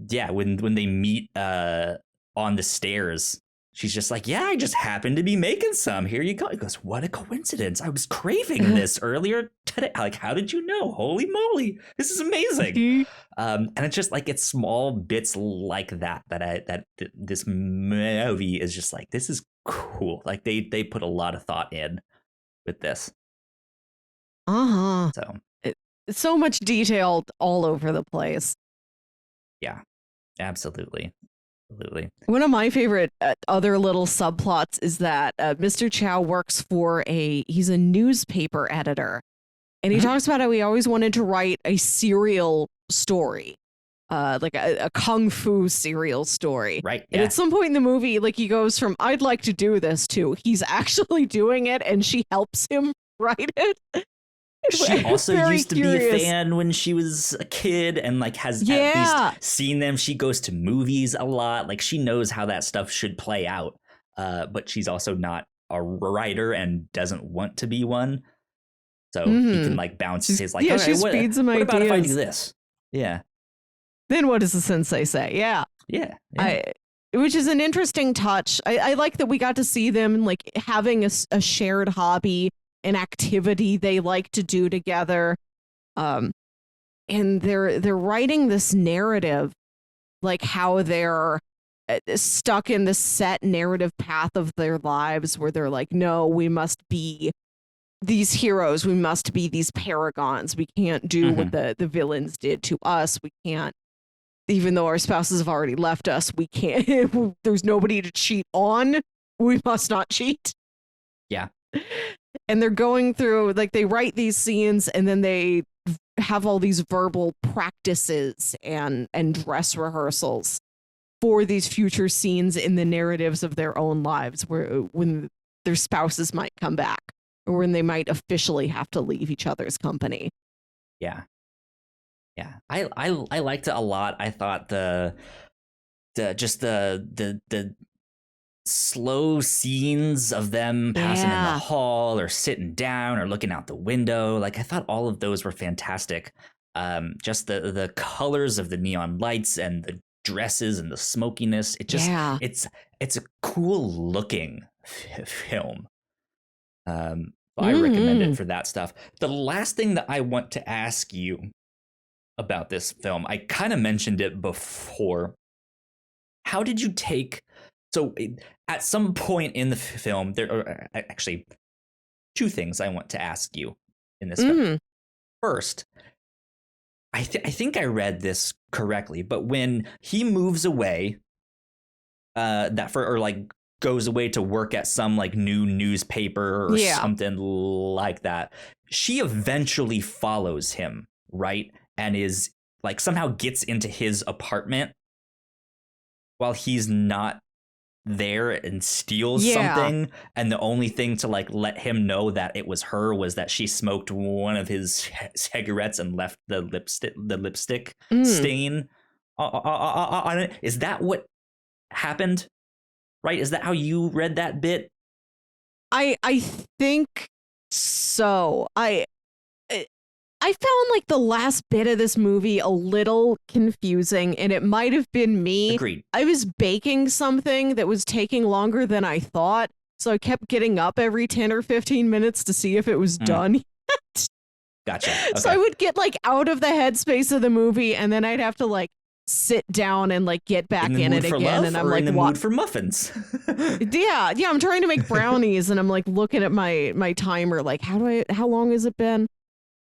yeah, when they meet on the stairs, she's just like, yeah, I just happened to be making some. Here you go. He goes, what a coincidence. I was craving this earlier today. Like, how did you know? Holy moly. This is amazing. And it's just like, it's small bits like this movie is just like, this is cool. Like they put a lot of thought in with this. So so much detail all over the place. Yeah, absolutely. One of my favorite other little subplots is that Mr. Chow works for he's a newspaper editor. And he talks about how he always wanted to write a serial story, like a kung fu serial story. Right. And at some point in the movie, like he goes from, I'd like to do this to, he's actually doing it and she helps him write it. She also used to be a fan when she was a kid and like has at least seen them. She goes to movies a lot. Like she knows how that stuff should play out. But she's also not a writer and doesn't want to be one. So he can like bounce his like, okay, she feeds him what ideas. About if I do this? Yeah. Then what does the sensei say? Yeah. Which is an interesting touch. I like that we got to see them like having a shared hobby, an activity they like to do together. And they're writing this narrative, like how they're stuck in this set narrative path of their lives where they're like, no, we must be these heroes. We must be these paragons. We can't do what the villains did to us. We can't, even though our spouses have already left us, we can't, there's nobody to cheat on. We must not cheat. Yeah. And they're going through, like, they write these scenes and then they have all these verbal practices and dress rehearsals for these future scenes in the narratives of their own lives, when their spouses might come back or when they might officially have to leave each other's company. Yeah. I liked it a lot. I thought the slow scenes of them passing in the hall or sitting down or looking out the window, like I thought all of those were fantastic. Just the colors of the neon lights and the dresses and the smokiness, it just it's a cool looking film. I recommend it for that stuff. The last thing that I want to ask you about this film, I kind of mentioned it before. How did you take, so at some point in the film, there are actually two things I want to ask you in this film. First, I think I read this correctly, but when he moves away, goes away to work at some like new newspaper or something like that, she eventually follows him, right? And is like somehow gets into his apartment while he's not there and steals something. And the only thing to like let him know that it was her was that she smoked one of his cigarettes and left the lipstick stain on it. Is that what happened? Right? Is that how you read that bit? I think so. I found like the last bit of this movie a little confusing, and it might have been me. Agreed. I was baking something that was taking longer than I thought, so I kept getting up every 10 or 15 minutes to see if it was done yet. Gotcha. Okay. So I would get like out of the headspace of the movie, and then I'd have to like sit down and like get back in it again. And I'm like, in the mood for muffins. yeah, I'm trying to make brownies, and I'm like looking at my timer, like how long has it been?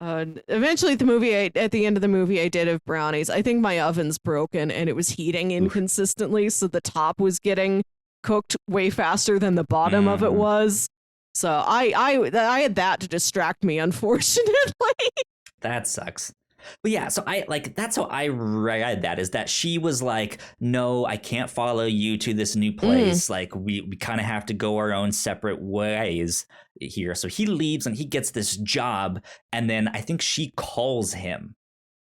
Eventually, at the end of the movie, I did have brownies. I think my oven's broken and it was heating inconsistently, so the top was getting cooked way faster than the bottom of it was. So I had that to distract me, unfortunately. That sucks. But yeah, so that's how I read that, is that she was like, no, I can't follow you to this new place. Like we kind of have to go our own separate ways here. So he leaves and he gets this job. And then I think she calls him.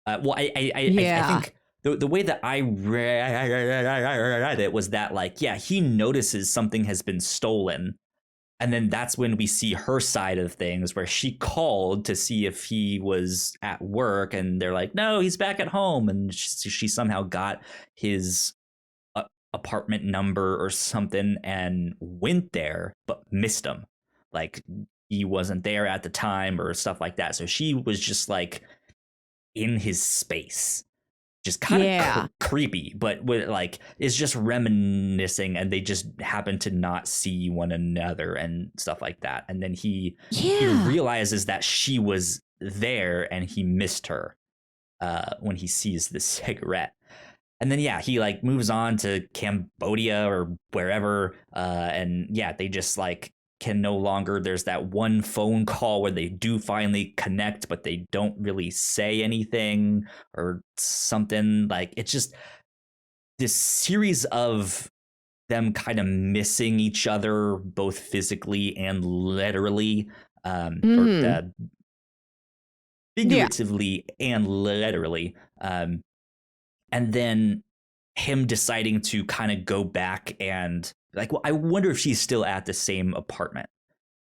I think the way that I read it was that like, he notices something has been stolen. And then that's when we see her side of things, where she called to see if he was at work, and they're like, no, he's back at home. And she somehow got his apartment number or something and went there, but missed him. Like he wasn't there at the time or stuff like that. So she was just like in his space, just kind of creepy, but with like is just reminiscing, and they just happen to not see one another and stuff like that. And then he realizes that she was there and he missed her when he sees the cigarette. And then he like moves on to Cambodia or wherever, and they just like can no longer. There's that one phone call where they do finally connect, but they don't really say anything or something. Like it's just this series of them kind of missing each other, both physically and literally, or figuratively and literally. And then him deciding to kind of go back and like, well, I wonder if she's still at the same apartment.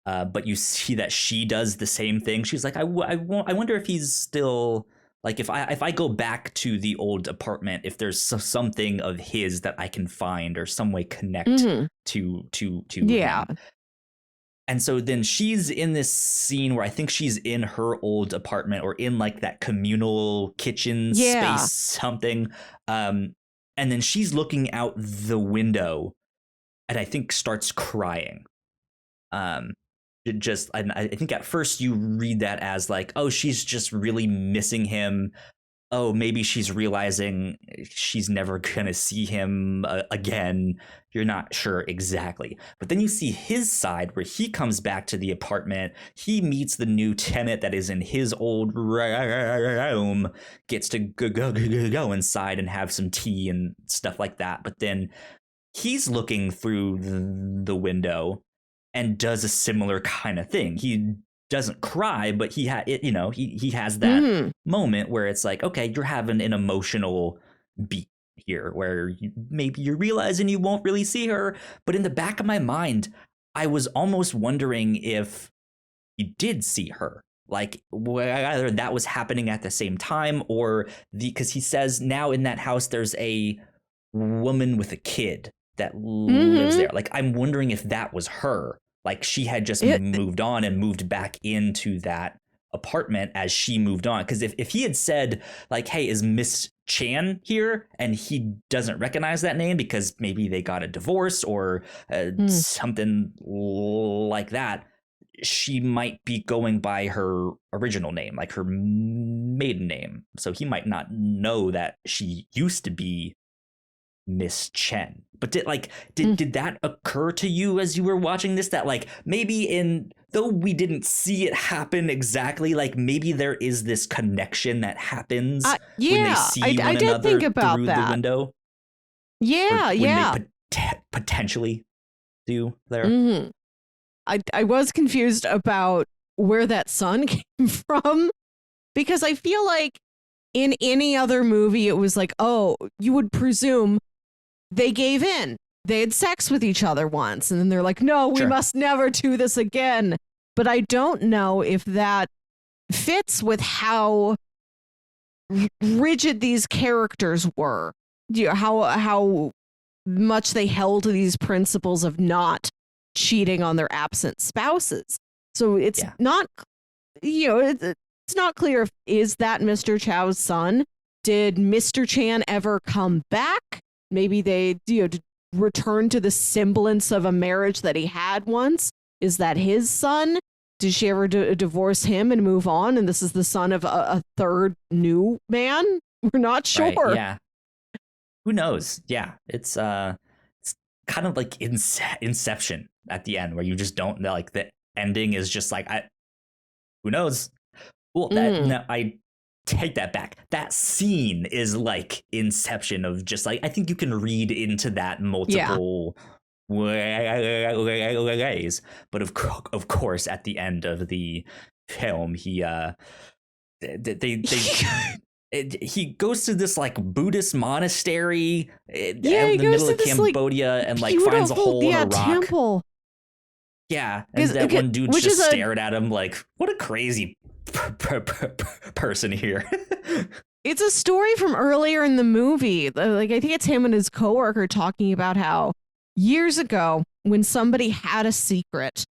But you see that she does the same thing. She's like, I wonder if he's still like, if I go back to the old apartment, if there's something of his that I can find or some way connect to him. And so then she's in this scene where I think she's in her old apartment or in like that communal kitchen space, something. And then she's looking out the window and I think starts crying. And I think at first you read that as like, oh, she's just really missing him. Oh, maybe she's realizing she's never going to see him again. You're not sure exactly. But then you see his side where he comes back to the apartment. He meets the new tenant that is in his old room, gets to go inside and have some tea and stuff like that. But then he's looking through the window and does a similar kind of thing. He doesn't cry, but he has that moment where it's like, okay, you're having an emotional beat here where maybe you're realizing you won't really see her. But in the back of my mind, I was almost wondering if he did see her. Like whether that was happening at the same time or because he says now in that house, there's a woman with a kid that lives there. Like, I'm wondering if that was her. Like she had just moved on and moved back into that apartment as she moved on. Because if he had said like, hey, is Miss Chan here? And he doesn't recognize that name because maybe they got a divorce or something like that, she might be going by her original name, like her maiden name. So he might not know that she used to be Miss Chen. But did that occur to you as you were watching this, that like maybe though we didn't see it happen exactly, like maybe there is this connection that happens when they see one another think about through the window? They potentially do there. I was confused about where that son came from, because I feel like in any other movie it was like, oh, you would presume they gave in. They had sex with each other once, and then they're like, no, we must never do this again. But I don't know if that fits with how rigid these characters were. How much they held to these principles of not cheating on their absent spouses. So it's not, it's not clear if is that Mr. Chow's son. Did Mr. Chan ever come back? Maybe they return to the semblance of a marriage that he had once. Is that his son? Did she ever divorce him and move on? And this is the son of a third new man? We're not sure. Right, yeah. Who knows? Yeah. It's kind of like Inception at the end, where you just don't know, like the ending is just like, who knows? Well, I take that back. That scene is like Inception of just like, I think you can read into that multiple ways. But of course, at the end of the film, he he goes to this like Buddhist monastery in the middle of Cambodia and like finds a hole in a rock. Temple. Yeah, and that one dude just stared at him like, what a crazy person here. It's a story from earlier in the movie. Like, I think it's him and his coworker talking about how years ago, when somebody had a secret,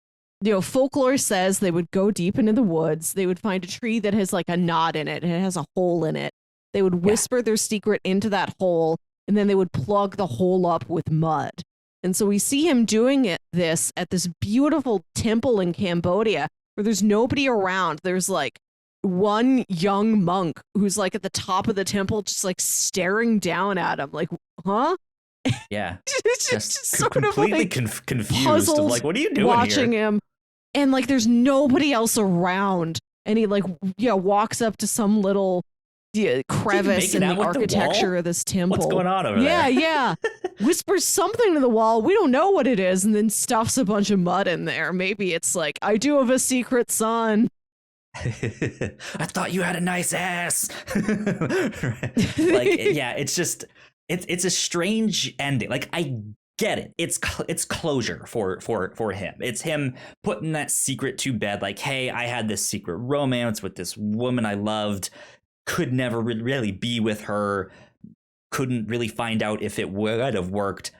folklore says they would go deep into the woods. They would find a tree that has like a knot in it and it has a hole in it. They would whisper their secret into that hole, and then they would plug the hole up with mud. And so we see him doing this at this beautiful temple in Cambodia where there's nobody around. There's like one young monk who's like at the top of the temple, just like staring down at him, like, huh? Yeah. just sort completely of like confused. Of like, what are you doing watching here? him. And like, there's nobody else around. And he like, walks up to some little crevice in the architecture of this temple. What's going on over there? Yeah. Whispers something to the wall. We don't know what it is. And then stuffs a bunch of mud in there. Maybe it's like, I do have a secret son. I thought you had a nice ass. It's just it's a strange ending. Like, I get it. It's closure for him. It's him putting that secret to bed. Like, hey, I had this secret romance with this woman I loved. Could never really be with her. Couldn't really find out if it would have worked.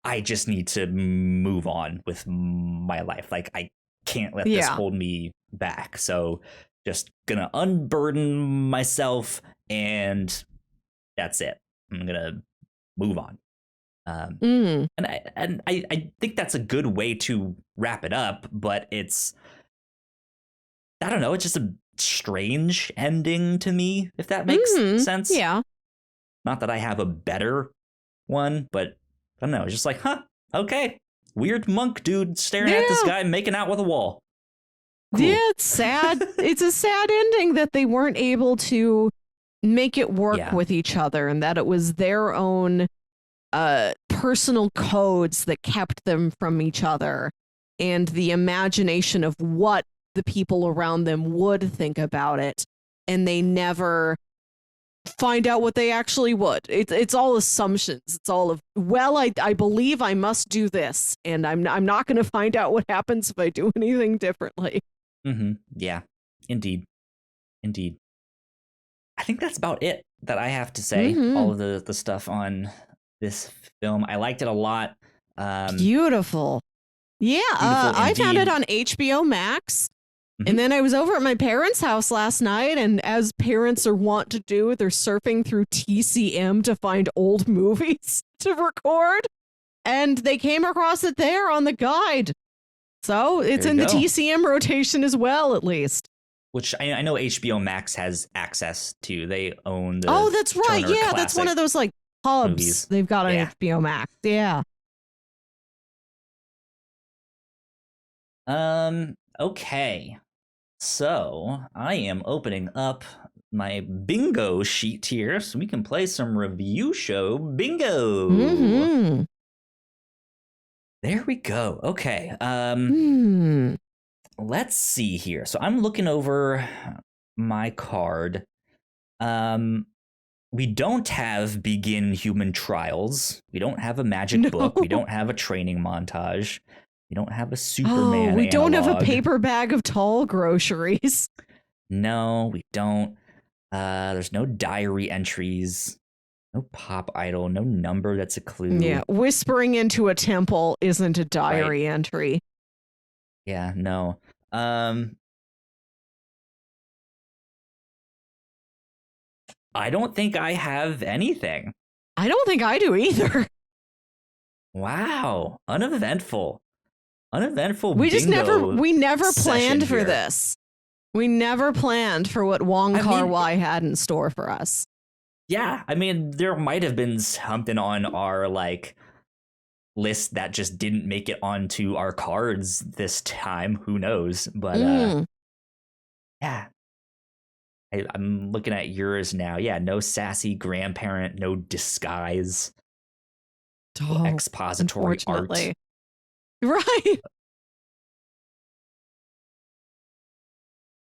I just need to move on with my life. Like, I can't let this hold me back. So just gonna unburden myself, and that's it. I'm gonna move on. And I think that's a good way to wrap it up, but it's, I don't know, it's just a strange ending to me, if that makes sense. Yeah. Not that I have a better one, but I don't know. It's just like, okay. Weird monk dude staring at this guy making out with a wall. Cool. Yeah, it's sad. It's a sad ending that they weren't able to make it work with each other, and that it was their own personal codes that kept them from each other, and the imagination of what the people around them would think about it, and they never find out what they actually would. It's all assumptions. It's all of, well, I believe I must do this, and I'm not going to find out what happens if I do anything differently. Yeah, indeed. I think that's about it that I have to say. All of the stuff on this film. I liked it a lot. Beautiful. Yeah, I found it on HBO Max. And then I was over at my parents' house last night, and as parents are wont to do, they're surfing through TCM to find old movies to record, and they came across it there on the guide. So it's in the TCM rotation as well, at least. Which I know HBO Max has access to. They own the that's right. Turner Yeah, that's one of those like hubs movies they've got on HBO Max. Yeah. Okay. So I am opening up my bingo sheet here so we can play some review show bingo. There we go. Okay. Let's see here. So I'm looking over my card. We don't have begin human trials. We don't have a magic book. We don't have a training montage. We don't have a Superman we don't analog. have a paper bag of tall groceries. No, we don't. There's no diary entries. No pop idol. No number that's a clue. Yeah, whispering into a temple isn't a diary entry. Yeah, no. I don't think I have anything. I don't think I do either. Wow. Uneventful. We just never planned for this. We never planned for what Wong Kar-wai had in store for us. Yeah, I mean, there might have been something on our list that just didn't make it onto our cards this time. Who knows? But yeah, I'm looking at yours now. Yeah, no sassy grandparent, no disguise, no expository art. Right.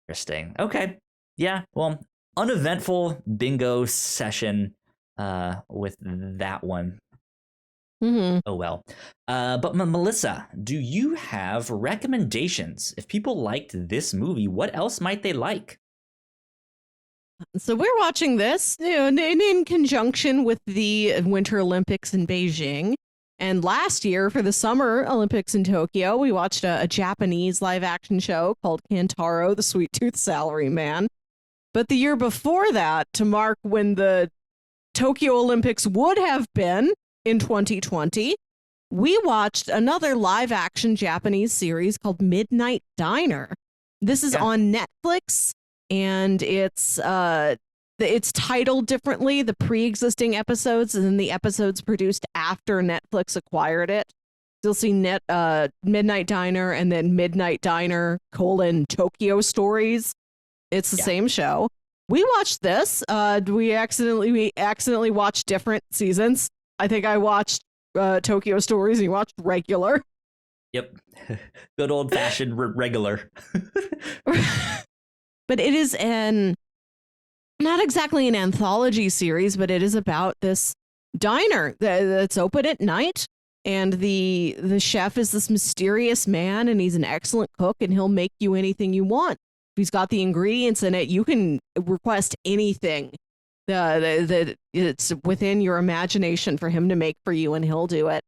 Interesting. Okay. Yeah. Well, uneventful bingo session with that one. Oh, well. But Melissa, do you have recommendations? If people liked this movie, what else might they like? So we're watching this, in conjunction with the Winter Olympics in Beijing. And last year, for the Summer Olympics in Tokyo, we watched a Japanese live action show called Kantaro, the Sweet Tooth Salaryman. But the year before that, to mark when the Tokyo Olympics would have been in 2020, we watched another live action Japanese series called Midnight Diner. This is on Netflix, and it's titled differently, the pre-existing episodes, and then the episodes produced after Netflix acquired it. You'll see Midnight Diner and then Midnight Diner: Tokyo Stories. It's the same show. We watched this. We accidentally watched different seasons. I think I watched Tokyo Stories and you watched regular. Yep. Good old fashioned regular. But it is not exactly an anthology series, but it is about this diner that's open at night. And the chef is this mysterious man, and he's an excellent cook, and he'll make you anything you want. If he's got the ingredients in it, you can request anything that it's within your imagination for him to make for you, and he'll do it.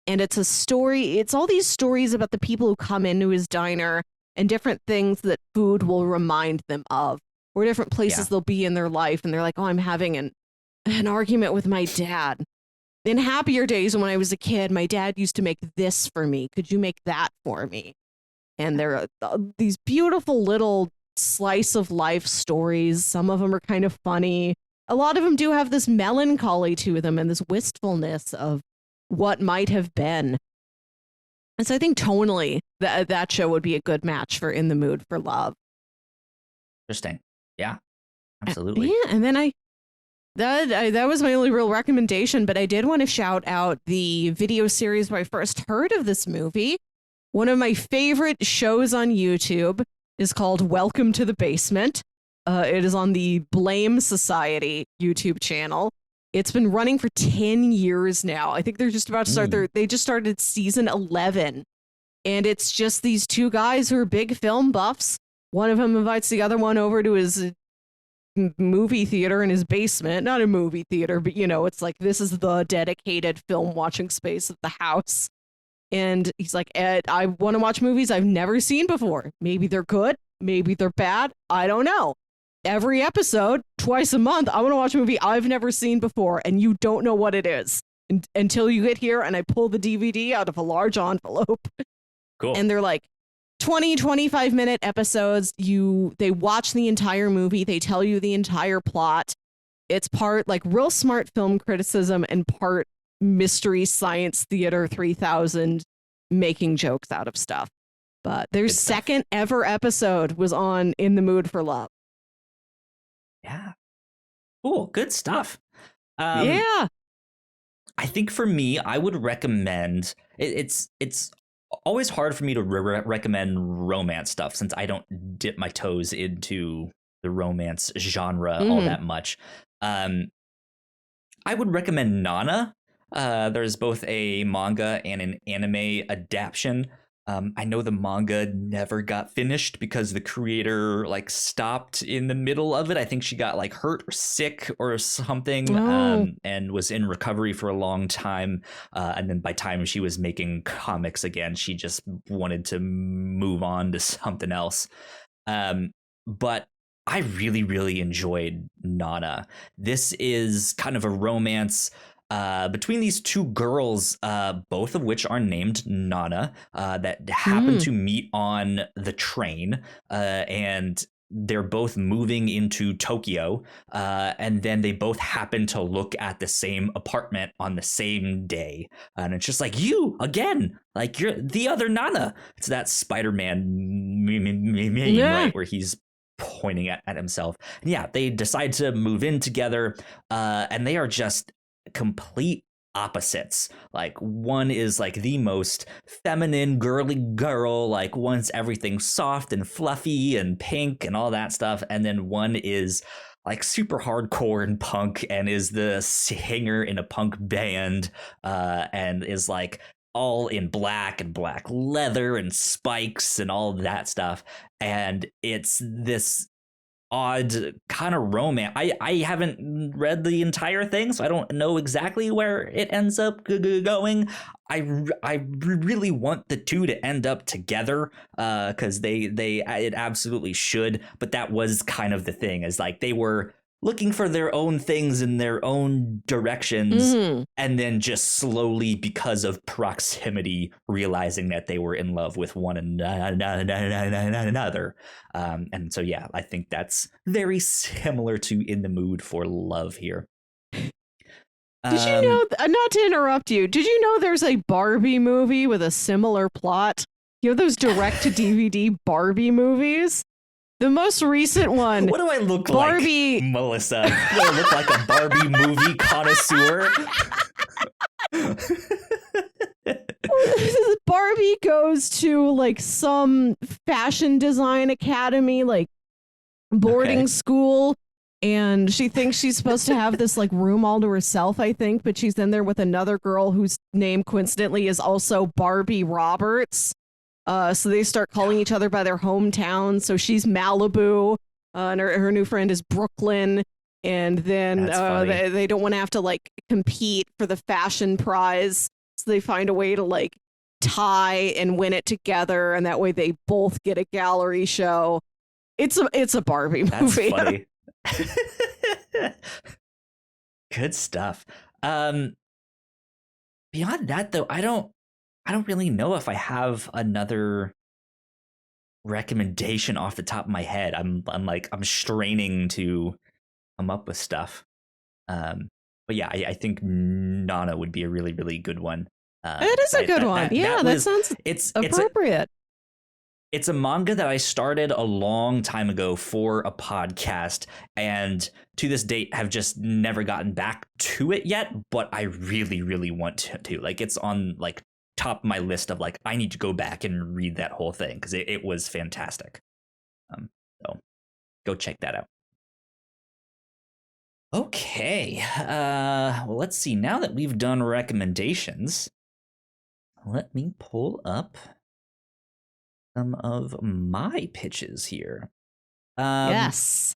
And it's a story. It's all these stories about the people who come into his diner and different things that food will remind them of, or different places they'll be in their life. And they're like, oh, I'm having an argument with my dad. In happier days when I was a kid, my dad used to make this for me. Could you make that for me? And there are these beautiful little slice of life stories. Some of them are kind of funny. A lot of them do have this melancholy to them and this wistfulness of what might have been. And so I think tonally that show would be a good match for In the Mood for Love. Interesting. Yeah, absolutely. Yeah, and then that was my only real recommendation, but I did want to shout out the video series where I first heard of this movie. One of my favorite shows on YouTube is called Welcome to the Basement. It is on the Blame Society YouTube channel. It's been running for 10 years now. I think they're just about to start they just started season 11. And it's just these two guys who are big film buffs. One of them invites the other one over to his movie theater in his basement. Not a movie theater, but it's like, this is the dedicated film watching space of the house. And he's like, Ed, I want to watch movies I've never seen before. Maybe they're good. Maybe they're bad. I don't know. Every episode, twice a month, I want to watch a movie I've never seen before, and you don't know what it is until you get here and I pull the DVD out of a large envelope. Cool. And they're like 20, 25-minute episodes. They watch the entire movie. They tell you the entire plot. It's part like real smart film criticism and part Mystery Science Theater 3000 making jokes out of stuff. But their second ever episode was on In the Mood for Love. Yeah. Cool. Good stuff. Yeah. I think for me, I would recommend it's always hard for me to recommend romance stuff since I don't dip my toes into the romance genre all that much. I would recommend Nana. There's both a manga and an anime adaptation. I know the manga never got finished because the creator stopped in the middle of it. I think she got hurt or sick or something, and was in recovery for a long time. And then by time she was making comics again, she just wanted to move on to something else. But I really, really enjoyed Nana. This is kind of a romance between these two girls, both of which are named Nana, that happen to meet on the train, and they're both moving into Tokyo, and then they both happen to look at the same apartment on the same day, and it's just like, you again, you're the other Nana. It's that Spider-Man meme, right, where he's pointing at himself. And yeah, they decide to move in together, and they are just complete opposites. One is the most feminine girly girl, wants everything soft and fluffy and pink and all that stuff, and then one is super hardcore and punk and is the singer in a punk band, and is all in black and black leather and spikes and all that stuff. And it's this odd kind of romance. I haven't read the entire thing, so I don't know exactly where it ends up going. I really want the two to end up together because it absolutely should. But that was kind of the thing, is like they were looking for their own things in their own directions, and then just slowly, because of proximity, realizing that they were in love with one another. And so, yeah, I think that's very similar to In the Mood for Love here. Did you know, not to interrupt you, did you know there's a Barbie movie with a similar plot? You know those direct-to-DVD Barbie movies? The most recent one. What do I look like, Melissa? Do I look like a Barbie movie connoisseur? Barbie goes to like some fashion design academy, like boarding school, and she thinks she's supposed to have this like room all to herself, I think, but she's in there with another girl whose name coincidentally is also Barbie Roberts. So they start calling each other by their hometown. So she's Malibu, and her new friend is Brooklyn. And then they don't want to have to like compete for the fashion prize. So they find a way to like tie and win it together. And that way they both get a gallery show. It's a Barbie movie. That's funny. Good stuff. Beyond that, though, I don't really know if I have another recommendation off the top of my head. I'm straining to come up with stuff. But yeah, I think Nana would be a really, really good one. It is a good one. That sounds appropriate. It's a manga that I started a long time ago for a podcast, and to this date have just never gotten back to it yet, but I really, really want to. Like, it's on like top of my list of like, I need to go back and read that whole thing because it was fantastic. So go check that out. Okay. Well, let's see. Now that we've done recommendations, let me pull up some of my pitches here. Yes.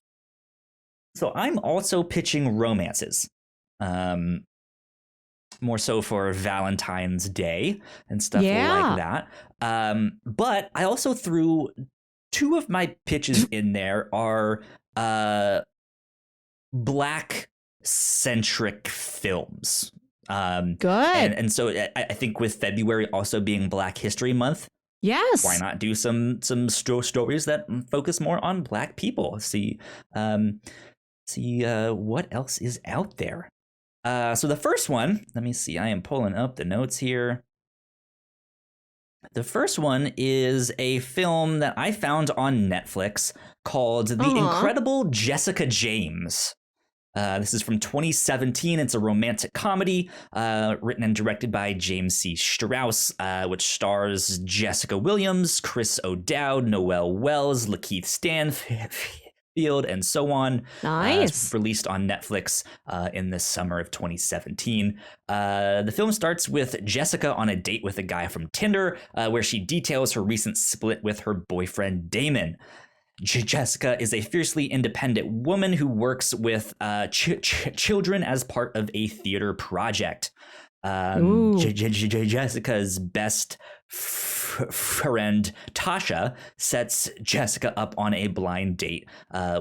So I'm also pitching romances. More so for Valentine's Day and stuff like that. But I also threw two of my pitches in there are Black centric films. Good. And so I think with February also being Black History Month, yes, why not do some stories that focus more on Black people? See what else is out there. So the first one, let me see. I am pulling up the notes here. The first one is a film that I found on Netflix called The Incredible Jessica James. This is from 2017. It's a romantic comedy written and directed by James C. Strauss, which stars Jessica Williams, Chris O'Dowd, Noelle Wells, Lakeith Stanfield, and so on. Nice. Released on Netflix in the summer of 2017. The film starts with Jessica on a date with a guy from Tinder, where she details her recent split with her boyfriend Damon. Jessica is a fiercely independent woman who works with children as part of a theater project. Jessica's best friend Tasha sets Jessica up on a blind date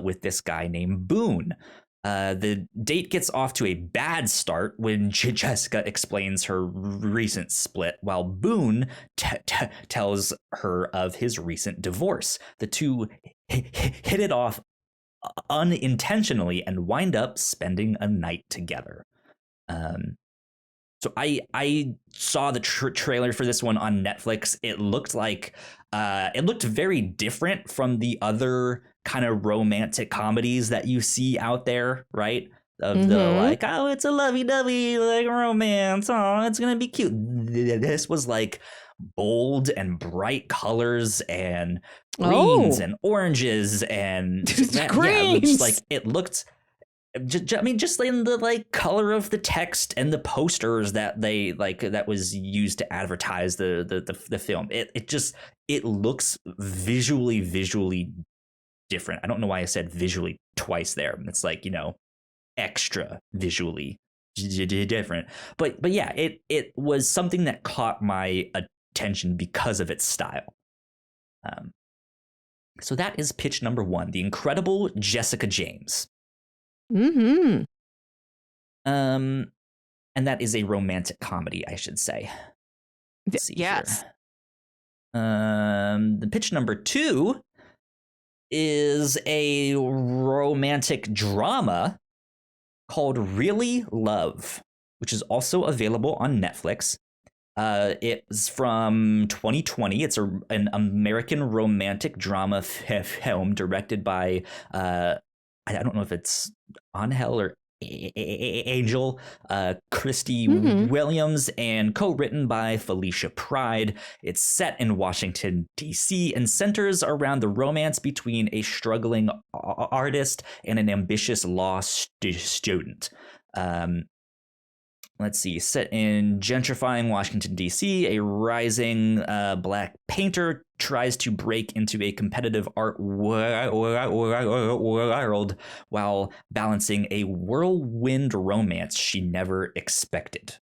with this guy named Boone. The date gets off to a bad start when Jessica explains her recent split, while Boone tells her of his recent divorce. The two hit it off unintentionally and wind up spending a night together. So I saw the trailer for this one on Netflix. It looked like it looked very different from the other kind of romantic comedies that you see out there, right? Of the like, oh, it's a lovey-dovey like romance. Oh, it's gonna be cute. This was like bold and bright colors and greens and oranges and greens. Like it looked. I mean, just in the like color of the text and the posters that they like that was used to advertise the film. It looks visually different. I don't know why I said visually twice there. It's like, extra visually different. But yeah, it was something that caught my attention because of its style. So that is pitch number 1, The Incredible Jessica James. Mm-hmm. And that is a romantic comedy, I should say. Let's see yes. here. The pitch number 2 is a romantic drama called Really Love, which is also available on Netflix. It's from 2020. It's an American romantic drama film directed by I don't know if it's Angel or Angel Christy Williams, and co-written by Felicia Pride. It's set in Washington, D.C. and centers around the romance between a struggling artist and an ambitious law student. Let's see, set in gentrifying Washington, D.C., a rising black painter tries to break into a competitive art world while balancing a whirlwind romance she never expected.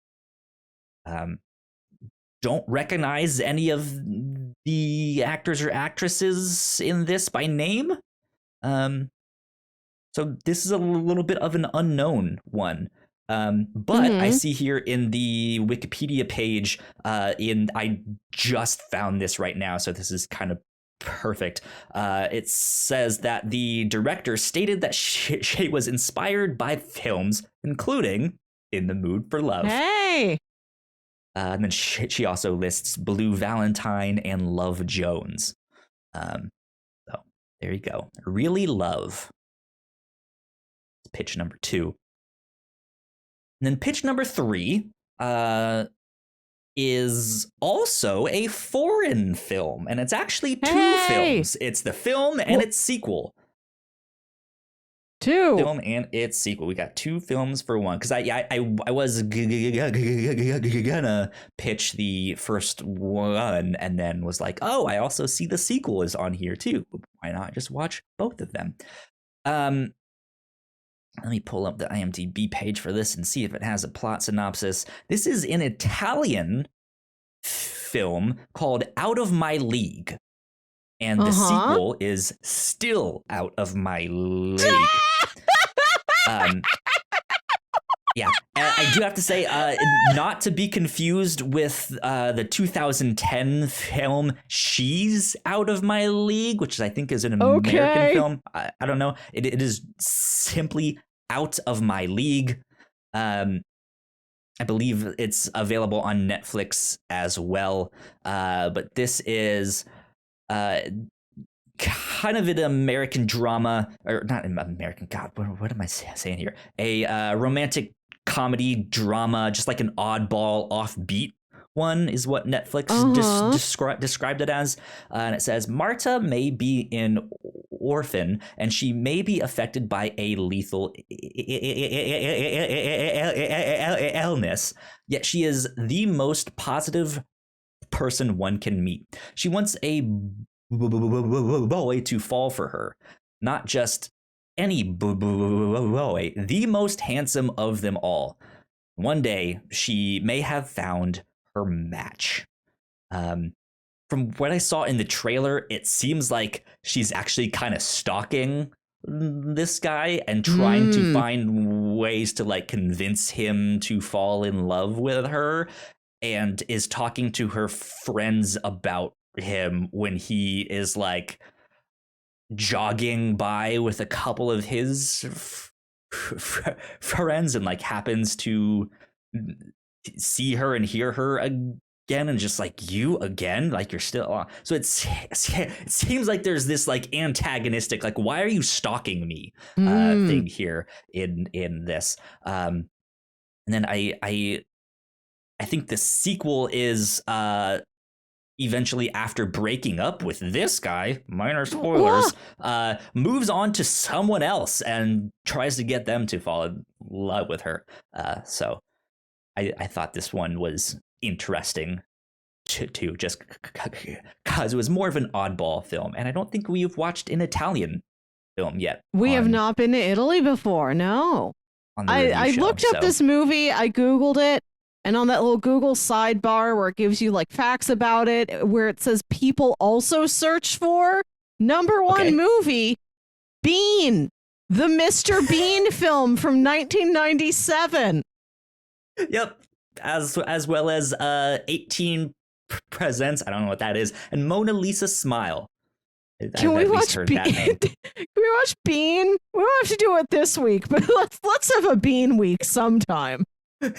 Don't recognize any of the actors or actresses in this by name. So this is a little bit of an unknown one. But I see here in the Wikipedia page, I just found this right now, so this is kind of perfect. It says that the director stated that she was inspired by films, including In the Mood for Love. Hey! And then she also lists Blue Valentine and Love Jones. So there you go. Really Love. Pitch number 2. And then pitch number 3 is also a foreign film, and it's actually 2 films. It's the film and its sequel. 2 film and its sequel. We got 2 films for one, because I was gonna pitch the first one and then was like, oh, I also see the sequel is on here too. Why not just watch both of them? Let me pull up the IMDb page for this and see if it has a plot synopsis. This is an Italian film called Out of My League. And the sequel is Still Out of My League. Yeah, I do have to say, not to be confused with the 2010 film She's Out of My League, which I think is an American film. I don't know. It is simply Out of My League. I believe it's available on Netflix as well. But this is kind of an American drama, or not American, God, what am I saying here? A romantic comedy drama, just like an oddball, offbeat one is what Netflix described it as. And it says, Marta may be an orphan and she may be affected by a lethal illness, yet she is the most positive person one can meet. She wants a boy to fall for her, not just any boy, the most handsome of them all. One day she may have found her match. From what I saw in the trailer, it seems like she's actually kind of stalking this guy and trying to find ways to like convince him to fall in love with her, and is talking to her friends about him when he is like jogging by with a couple of his friends and like happens to see her and hear her again and just like, you again, like you're still on. So it seems like there's this like antagonistic, like, why are you stalking me thing here in this. And then I think the sequel is eventually, after breaking up with this guy, minor spoilers, moves on to someone else and tries to get them to fall in love with her. So I thought this one was interesting too, just because it was more of an oddball film. And I don't think we've watched an Italian film yet. We have not been to Italy before. No. On the review I show, looked up this movie. I Googled it. And on that little Google sidebar where it gives you like facts about it, where it says people also search for number one movie, Bean, the Mr. Bean film from 1997. Yep. As well as 18 Presents. I don't know what that is. And Mona Lisa Smile. Can we watch Bean? Can we watch Bean? We don't have to do it this week, but let's have a Bean week sometime. There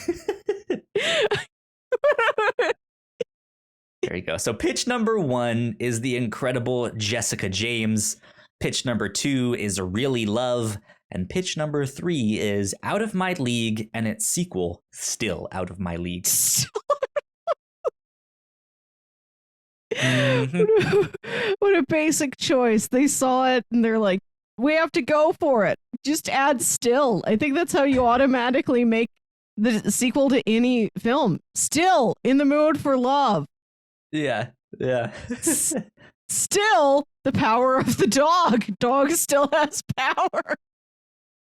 you go. So pitch number 1 is the incredible Jessica James. Pitch number 2 is Really Love. And pitch number 3 is Out of My League, and its sequel, Still Out of My League. What a basic choice. They saw it and they're like, we have to go for it. Just add Still. I think that's how you automatically make the sequel to any film. Still in the mood for love. Yeah. Still the power of the dog. Dog still has power.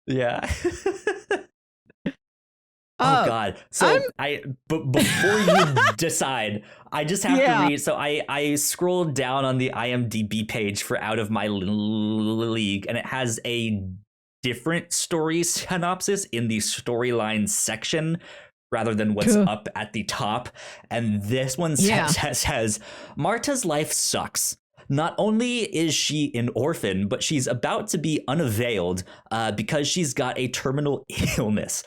Yeah. Oh God. So before you decide, I just have to read. So I scrolled down on the IMDb page for Out of My League, and it has a different story synopsis in the storyline section rather than what's up at the top. And this one says Marta's life sucks. Not only is she an orphan, but she's about to be unavailed because she's got a terminal illness.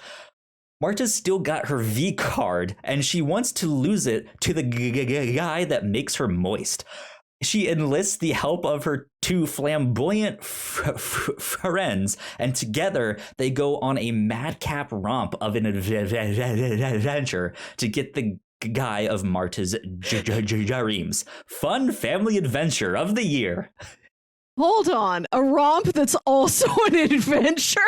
Marta's still got her V card, and she wants to lose it to the guy that makes her moist. She enlists the help of her 2 flamboyant friends, and together they go on a madcap romp of an adventure to get the guy of Marta's dreams. Fun family adventure of the year. Hold on, a romp that's also an adventure?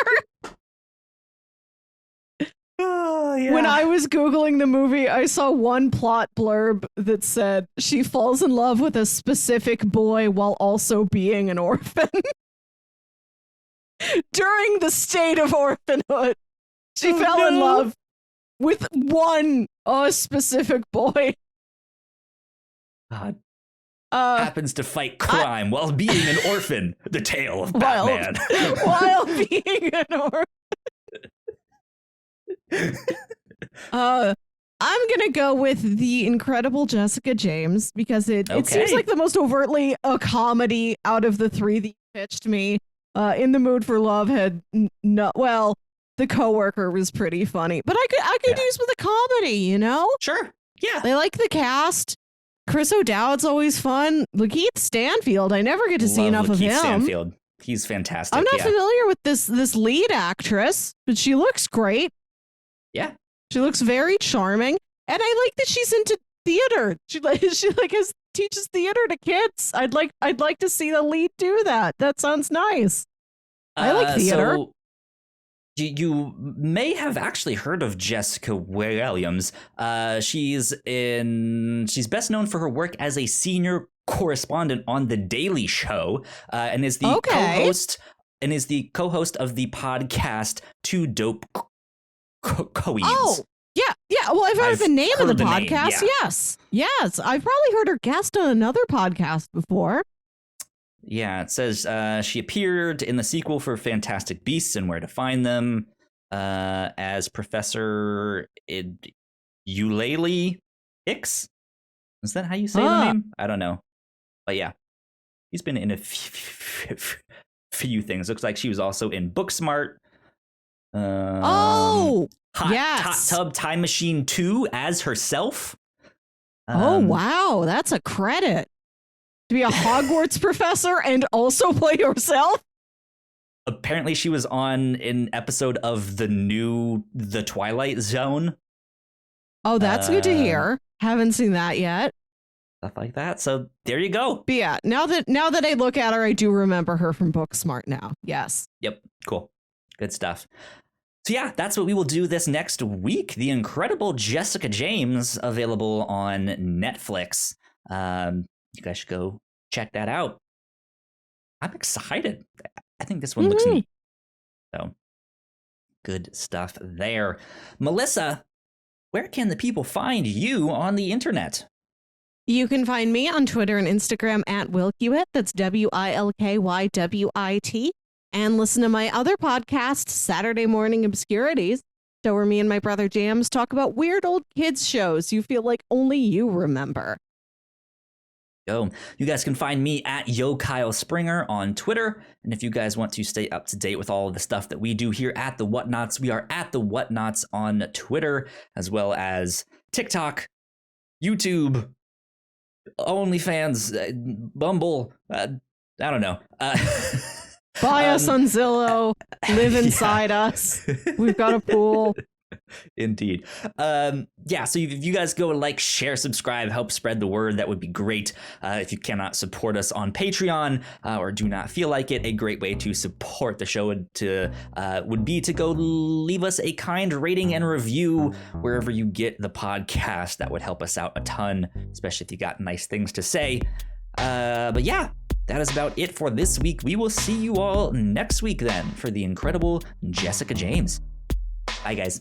When I was Googling the movie, I saw one plot blurb that said she falls in love with a specific boy while also being an orphan. During the state of orphanhood, she fell in love with one specific boy. God. Happens to fight crime while being an orphan. The tale of Batman. While being an orphan. I'm gonna go with the incredible Jessica James because it seems like the most overtly a comedy out of the 3 that you pitched me. In the Mood for Love had the coworker was pretty funny, but I could use with a comedy, you know? Sure. Yeah. I like the cast. Chris O'Dowd's always fun. Lakeith Stanfield, I never get to see enough of him. Stanfield. He's fantastic. I'm not familiar with this lead actress, but she looks great. Yeah. She looks very charming, and I like that she's into theater. She teaches theater to kids. I'd like to see the lead do that. That sounds nice. I like theater. So you may have actually heard of Jessica Williams. She's best known for her work as a senior correspondent on The Daily Show, and is the co-host of the podcast Two Dope Coeves. Oh, yeah. Well, I've heard the name of the podcast. Yes. I've probably heard her guest on another podcast before. Yeah, it says she appeared in the sequel for Fantastic Beasts and Where to Find Them as Professor Eulalie Hicks. Is that how you say the name? I don't know. But yeah, he's been in a few things. Looks like she was also in Booksmart. Hot Tub Time Machine 2 as herself. Wow, that's a credit. To be a Hogwarts professor and also play yourself? Apparently she was on an episode of The Twilight Zone. Oh, that's good to hear. Haven't seen that yet. Stuff like that. So there you go. But yeah, now that I look at her, I do remember her from Booksmart now. Yes. Yep. Cool. Good stuff. So yeah, that's what we will do this next week. The incredible Jessica James, available on Netflix. You guys should go check that out. I'm excited. I think this one looks neat. So good stuff there. Melissa, where can the people find you on the internet? You can find me on Twitter and Instagram at Wilkywit. That's WILKYWIT. And listen to my other podcast, Saturday Morning Obscurities, show where me and my brother Jams talk about weird old kids shows you feel like only you remember. You guys can find me at Yo Kyle Springer on Twitter. And if you guys want to stay up to date with all of the stuff that we do here at the Whatnauts, we are at the Whatnauts on Twitter, as well as TikTok, YouTube, OnlyFans, Bumble. I don't know. Buy us on Zillow. Live inside us. We've got a pool. Indeed. So if you guys go like, share, subscribe, help spread the word, that would be great. If you cannot support us on Patreon or do not feel like it, a great way to support the show would be to go leave us a kind rating and review wherever you get the podcast. That would help us out a ton, especially if you got nice things to say. But yeah, that is about it for this week. We will see you all next week then for the incredible Jessica James. Bye, guys.